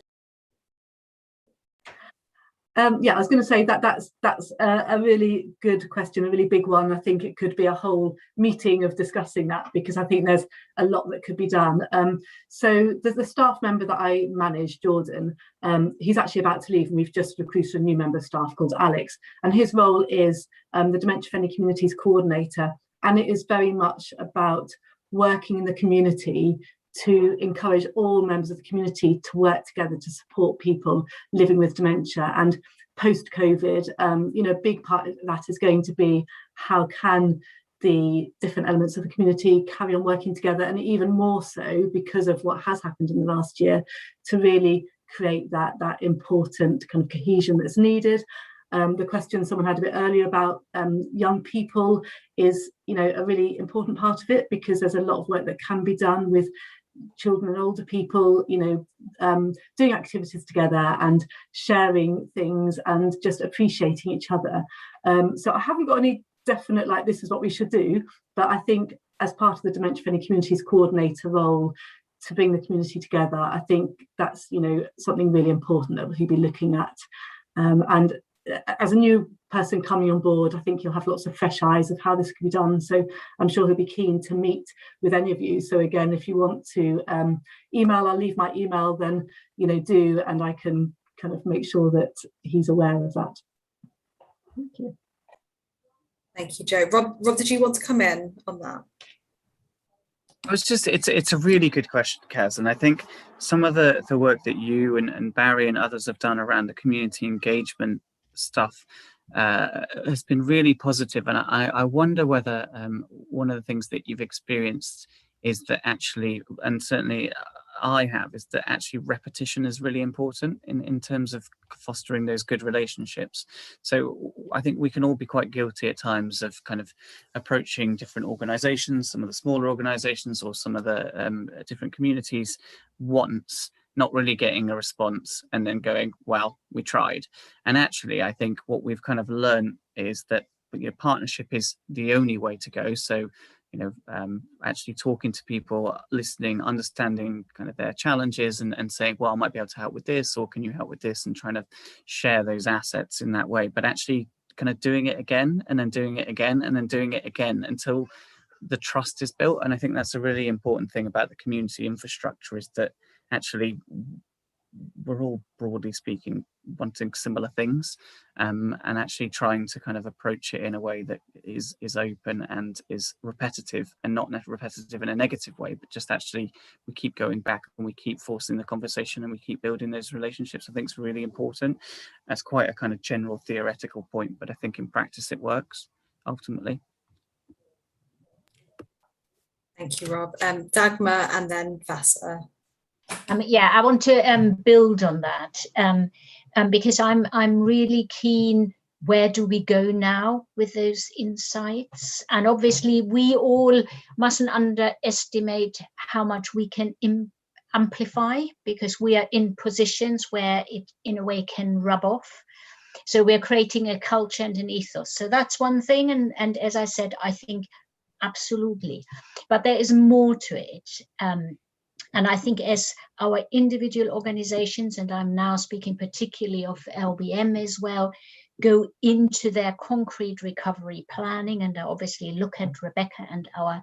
I was going to say that's a really good question, a really big one. I think it could be a whole meeting of discussing that, because I think there's a lot that could be done. So the staff member that I manage, Jordan, he's actually about to leave, and we've just recruited a new member of staff called Alex, and his role is the Dementia Friendly Communities Coordinator, and it is very much about working in the community to encourage all members of the community to work together to support people living with dementia. And post-COVID, a big part of that is going to be how can the different elements of the community carry on working together, and even more so because of what has happened in the last year, to really create that important kind of cohesion that's needed. The question someone had a bit earlier about young people is, a really important part of it, because there's a lot of work that can be done with children and older people, doing activities together and sharing things and just appreciating each other. So I haven't got any definite, this is what we should do, but I think as part of the Dementia Friendly Communities Coordinator role, to bring the community together, I think that's, something really important that we'll be looking at. And as a new person coming on board, I think you'll have lots of fresh eyes of how this can be done. So I'm sure he'll be keen to meet with any of you. So again, if you want to email, I'll leave my email, then, do, and I can kind of make sure that he's aware of that. Thank you. Thank you, Joe. Rob, did you want to come in on that? It's a really good question, Kaz, and I think some of the work that you and Barry and others have done around the community engagement stuff has been really positive, and I wonder whether one of the things that you've experienced is that actually, and certainly I have is that actually repetition is really important in terms of fostering those good relationships. So I think we can all be quite guilty at times of kind of approaching different organizations, some of the smaller organizations or some of the different communities once, not really getting a response, and then going, well, we tried. And actually, I think what we've kind of learned is that partnership is the only way to go. So actually talking to people, listening, understanding kind of their challenges, and saying, well, I might be able to help with this, or can you help with this, and trying to share those assets in that way. But actually kind of doing it again, and then doing it again, and then doing it again until the trust is built. And I think that's a really important thing about the community infrastructure, is that actually we're all, broadly speaking, wanting similar things, and actually trying to kind of approach it in a way that is open and is repetitive, and not repetitive in a negative way, but just actually we keep going back and we keep forcing the conversation and we keep building those relationships. I think it's really important. That's quite a kind of general theoretical point, but I think in practice it works ultimately. Thank you, Rob. Dagmar and then Vasa. Yeah, I want to build on that because I'm really keen. Where do we go now with those insights? And obviously, we all mustn't underestimate how much we can amplify, because we are in positions where it, in a way, can rub off. So we're creating a culture and an ethos. So that's one thing. And as I said, I think absolutely, but there is more to it. And I think as our individual organizations, and I'm now speaking particularly of LBM as well, go into their concrete recovery planning, and I obviously look at Rebecca and our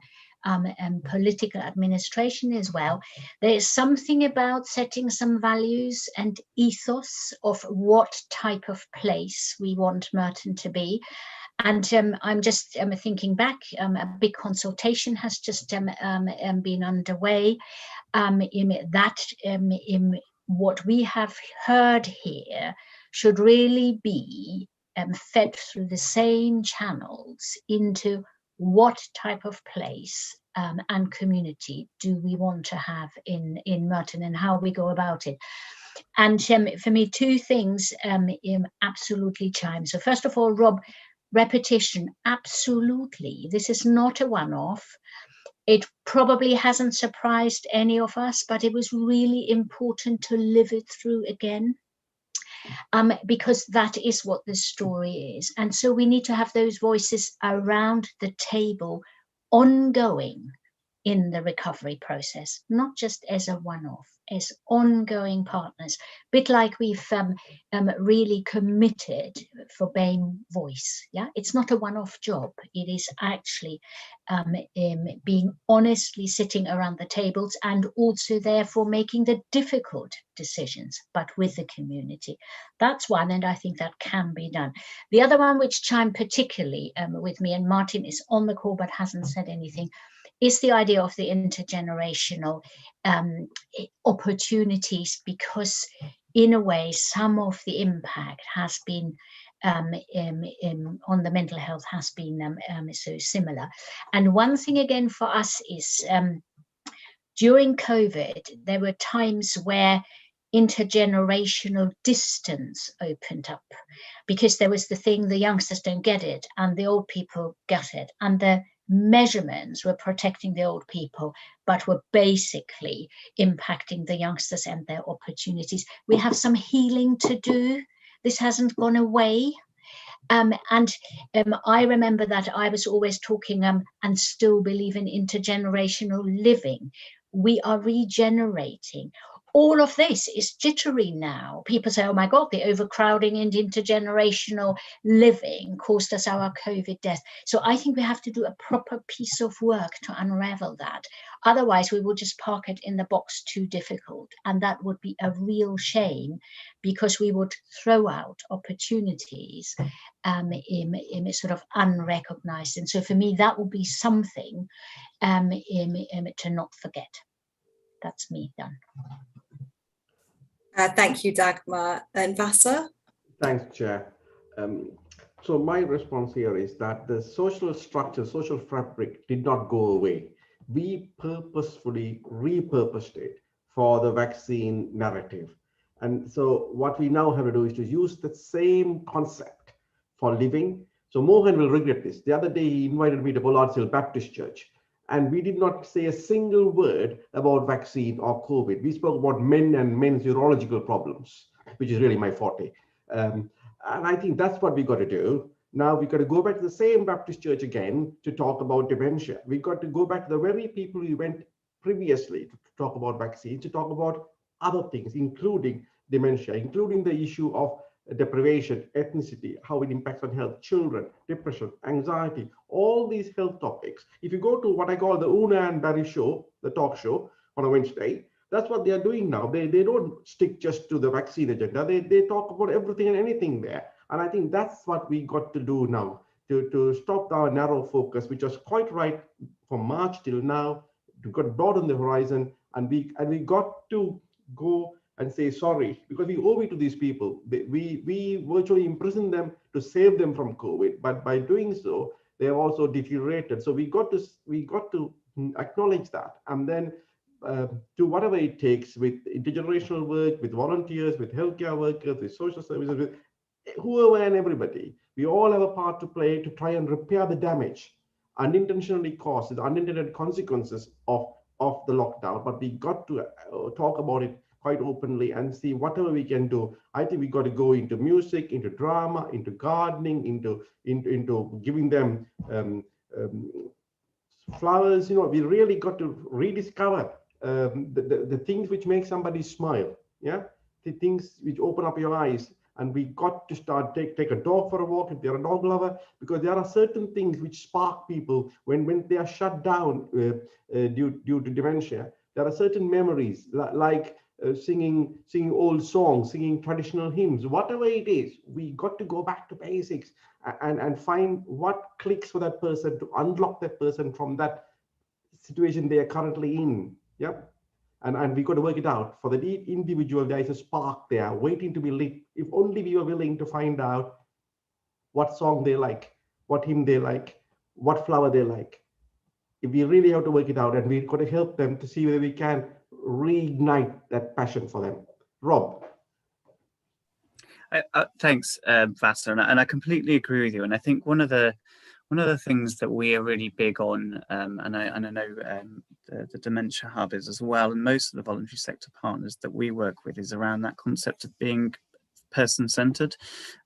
political administration as well, there is something about setting some values and ethos of what type of place we want Merton to be. And I'm just thinking back, a big consultation has just been underway. What we have heard here should really be fed through the same channels into what type of place and community do we want to have in Merton, and how we go about it. And for me, two things absolutely chime. So first of all, Rob, repetition, absolutely. This is not a one-off. It probably hasn't surprised any of us, but it was really important to live it through again, because that is what the story is. And so we need to have those voices around the table, ongoing in the recovery process, not just as a one-off, as ongoing partners, a bit like we've really committed for BAME Voice. Yeah, it's not a one-off job. It is actually being honestly sitting around the tables, and also therefore making the difficult decisions, but with the community. That's one, and I think that can be done. The other one, which chimed particularly with me, and Martin is on the call but hasn't said anything, is the idea of the intergenerational opportunities, because in a way some of the impact has been on the mental health has been so similar. And one thing again for us is during COVID, there were times where intergenerational distance opened up, because there was the thing, the youngsters don't get it and the old people get it, and the measurements were protecting the old people, but were basically impacting the youngsters and their opportunities. We have some healing to do. This hasn't gone away. I remember that I was always talking and still believe in intergenerational living. We are regenerating. All of this is jittery now. People say, oh my God, the overcrowding and intergenerational living caused us our COVID death. So I think we have to do a proper piece of work to unravel that. Otherwise, we will just park it in the box too difficult. And that would be a real shame, because we would throw out opportunities in sort of unrecognized. And so for me, that will be something to not forget. That's me done. Thank you, Dagmar. And Vasa? Thanks, Chair. So my response here is that the social structure, social fabric did not go away. We purposefully repurposed it for the vaccine narrative. And so what we now have to do is to use the same concept for living. So Mohan will regret this. The other day he invited me to Bollards Hill Baptist Church, and we did not say a single word about vaccine or COVID. We spoke about men and men's urological problems, which is really my forte. And I think that's what we got to do. Now we got to go back to the same Baptist church again to talk about dementia. We got to go back to the very people we went previously to talk about vaccines, to talk about other things, including dementia, including the issue of deprivation, ethnicity, how it impacts on health, children, depression, anxiety, all these health topics. If you go to what I call the Una and Barry show, the talk show on a Wednesday, that's what they are doing now. They don't stick just to the vaccine agenda. They talk about everything and anything there. And I think that's what we got to do now to stop our narrow focus, which was quite right from March till now. We got to broaden the horizon, and we got to go and say sorry, because we owe it to these people. We virtually imprisoned them to save them from COVID, but by doing so, they have also deteriorated. So we got to acknowledge that, and then do whatever it takes with intergenerational work, with volunteers, with healthcare workers, with social services, with whoever and everybody. We all have a part to play to try and repair the damage unintentionally caused, the unintended consequences of the lockdown. But we got to talk about it quite openly and see whatever we can do. I think we got to go into music, into drama, into gardening, into giving them flowers. You know, we really got to rediscover the things which make somebody smile. Yeah, the things which open up your eyes. And we got to start take a dog for a walk if they're a dog lover, because there are certain things which spark people when they are shut down due to dementia. There are certain memories like singing old songs, singing traditional hymns, whatever it is. We got to go back to basics and find what clicks for that person, to unlock that person from that situation they are currently in. Yep. And we got to work it out. For the individual, there is a spark there waiting to be lit. If only we were willing to find out what song they like, what hymn they like, what flower they like. If we really have to work it out, and we've got to help them to see whether we can reignite that passion for them. Rob. Thanks, Vasa, and I completely agree with you. And I think one of the things that we are really big on, and I know the Dementia Hub is as well, and most of the voluntary sector partners that we work with, is around that concept of being person-centered.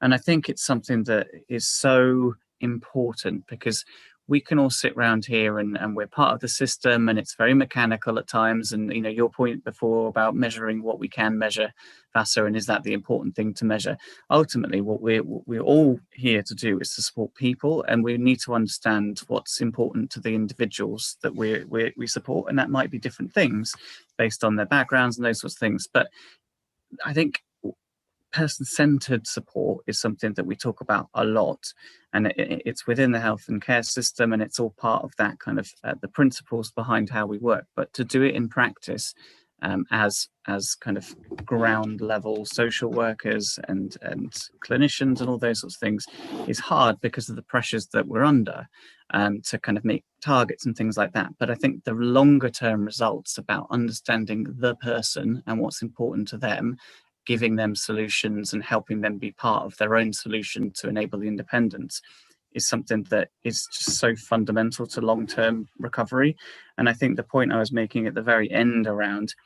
And I think it's something that is so important, because we can all sit around here and we're part of the system, and it's very mechanical at times. And, you know, your point before about measuring what we can measure, Vasa, and is that the important thing to measure? Ultimately, what we're all here to do is to support people, and we need to understand what's important to the individuals that we support, and that might be different things based on their backgrounds and those sorts of things. But I think person-centered support is something that we talk about a lot, and it's within the health and care system, and it's all part of that kind of the principles behind how we work. But to do it in practice as kind of ground level social workers and clinicians and all those sorts of things is hard, because of the pressures that we're under to kind of make targets and things like that. But I think the longer term results about understanding the person and what's important to them, giving them solutions and helping them be part of their own solution to enable the independence, is something that is just so fundamental to long-term recovery. And I think the point I was making at the very end around,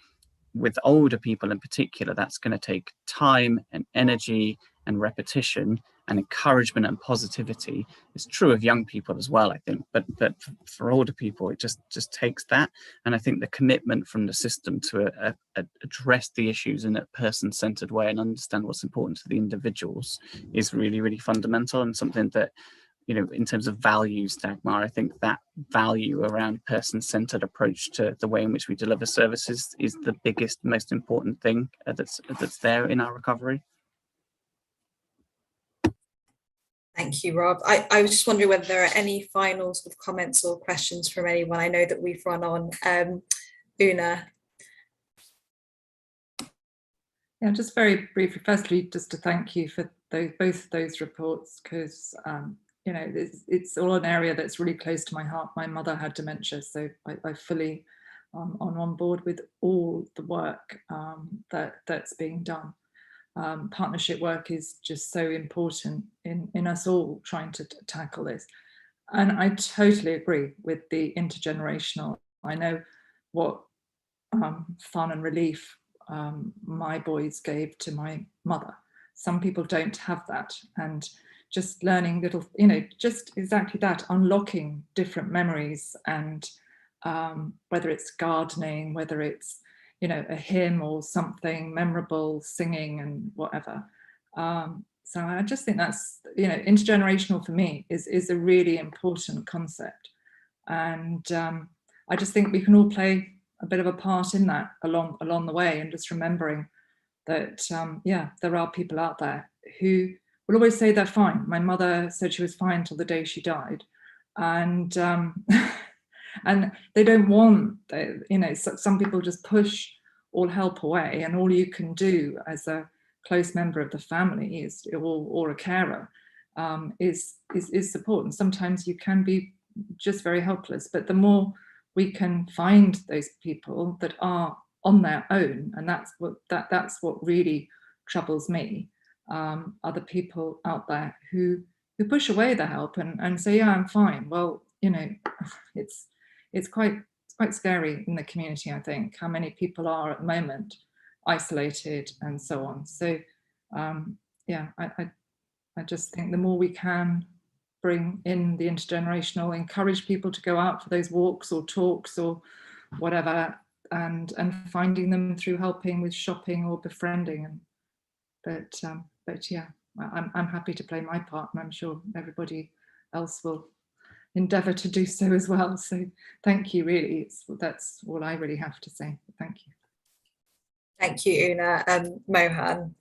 with older people in particular, that's going to take time and energy and repetition and encouragement and positivity. It's true of young people as well, I think, but for older people, it just takes that. And I think the commitment from the system to address the issues in a person-centered way and understand what's important to the individuals is really, really fundamental, and something that, you know, in terms of values, Dagmar, I think that value around person-centered approach to the way in which we deliver services is the biggest, most important thing that's there in our recovery. Thank you, Rob. I was just wondering whether there are any final sort of comments or questions from anyone. I know that we've run on. Una. Yeah, just very briefly, firstly, just to thank you for both of those reports, because you know, it's all an area that's really close to my heart. My mother had dementia, so I fully on board with all the work that's being done. Partnership work is just so important in us all trying to tackle this. And I totally agree with the intergenerational. I know what fun and relief my boys gave to my mother. Some people don't have that, and just learning little, just exactly that, unlocking different memories, and whether it's gardening, whether it's, a hymn or something memorable, singing and whatever. So I just think that's, intergenerational for me is a really important concept. And I just think we can all play a bit of a part in that along the way, and just remembering that, there are people out there who will always say they're fine. My mother said she was fine till the day she died. And and they don't want, some people just push all help away, and all you can do as a close member of the family is, or a carer, is support. And sometimes you can be just very helpless, but the more we can find those people that are on their own, and that's what really troubles me, are the people out there who push away the help and say, yeah, I'm fine. Well, it's quite scary in the community, I think, how many people are at the moment isolated and so on. So I just think the more we can bring in the intergenerational, encourage people to go out for those walks or talks or whatever, and finding them through helping with shopping or befriending. But yeah, I'm happy to play my part, and I'm sure everybody else will endeavour to do so as well. So thank you, really. That's all I really have to say. Thank you. Thank you, Una. Mohan.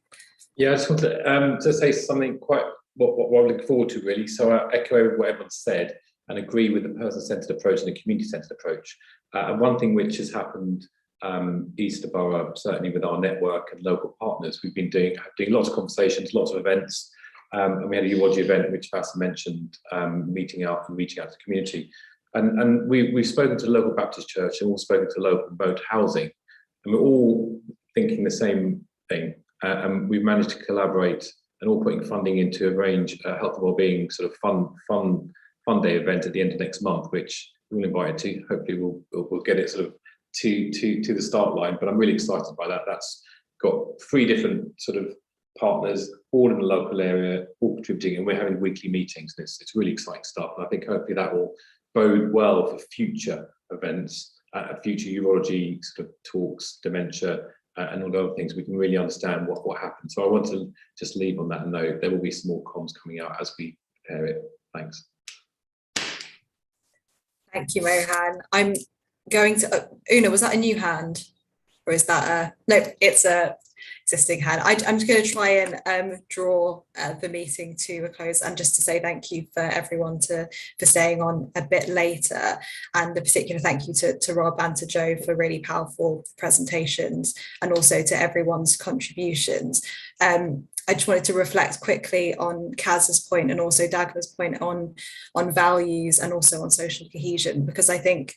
Yeah, I just want to say something quite what I'm looking forward to, really. So I echo what everyone said and agree with the person-centred approach and the community-centred approach. And one thing which has happened east of Borough, certainly with our network and local partners, we've been doing lots of conversations, lots of events. And we had a Uwoji event, which Vasa mentioned, reaching out to the community. And we've spoken to the local Baptist church, and we've spoken to local remote housing. And we're all thinking the same thing. And we've managed to collaborate and all putting funding into arrange a health and wellbeing sort of fun day event at the end of next month, which we'll invite to. Hopefully we'll get it sort of to the start line. But I'm really excited by that. That's got 3 different sort of partners, all in the local area, all contributing, and we're having weekly meetings. And it's really exciting stuff. And I think hopefully that will bode well for future events, future urology sort of talks, dementia, and all the other things. We can really understand what happened. So I want to just leave on that note. There will be some more comms coming out as we prepare it. Thanks. Thank you, Mohan. I'm going to, Una, was that a new hand? Or is that no, it's a existing hand. I'm just going to try and draw the meeting to a close, and just to say thank you for everyone for staying on a bit later, and a particular thank you to Rob and to Joe for really powerful presentations, and also to everyone's contributions. I just wanted to reflect quickly on Kaz's point and also Dagmar's point on values and also on social cohesion, because I think,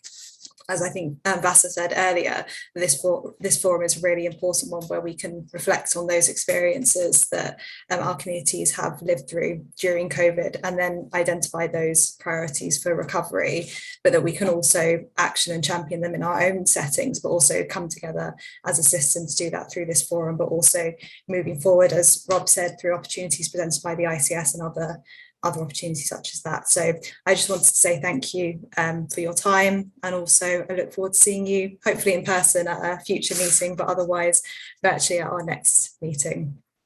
as I think Vasa said earlier, this forum is a really important one where we can reflect on those experiences that our communities have lived through during COVID, and then identify those priorities for recovery, but that we can also action and champion them in our own settings, but also come together as a system to do that through this forum, but also moving forward, as Rob said, through opportunities presented by the ICS and other opportunities such as that. So I just wanted to say thank you for your time, and also I look forward to seeing you hopefully in person at a future meeting, but otherwise virtually at our next meeting.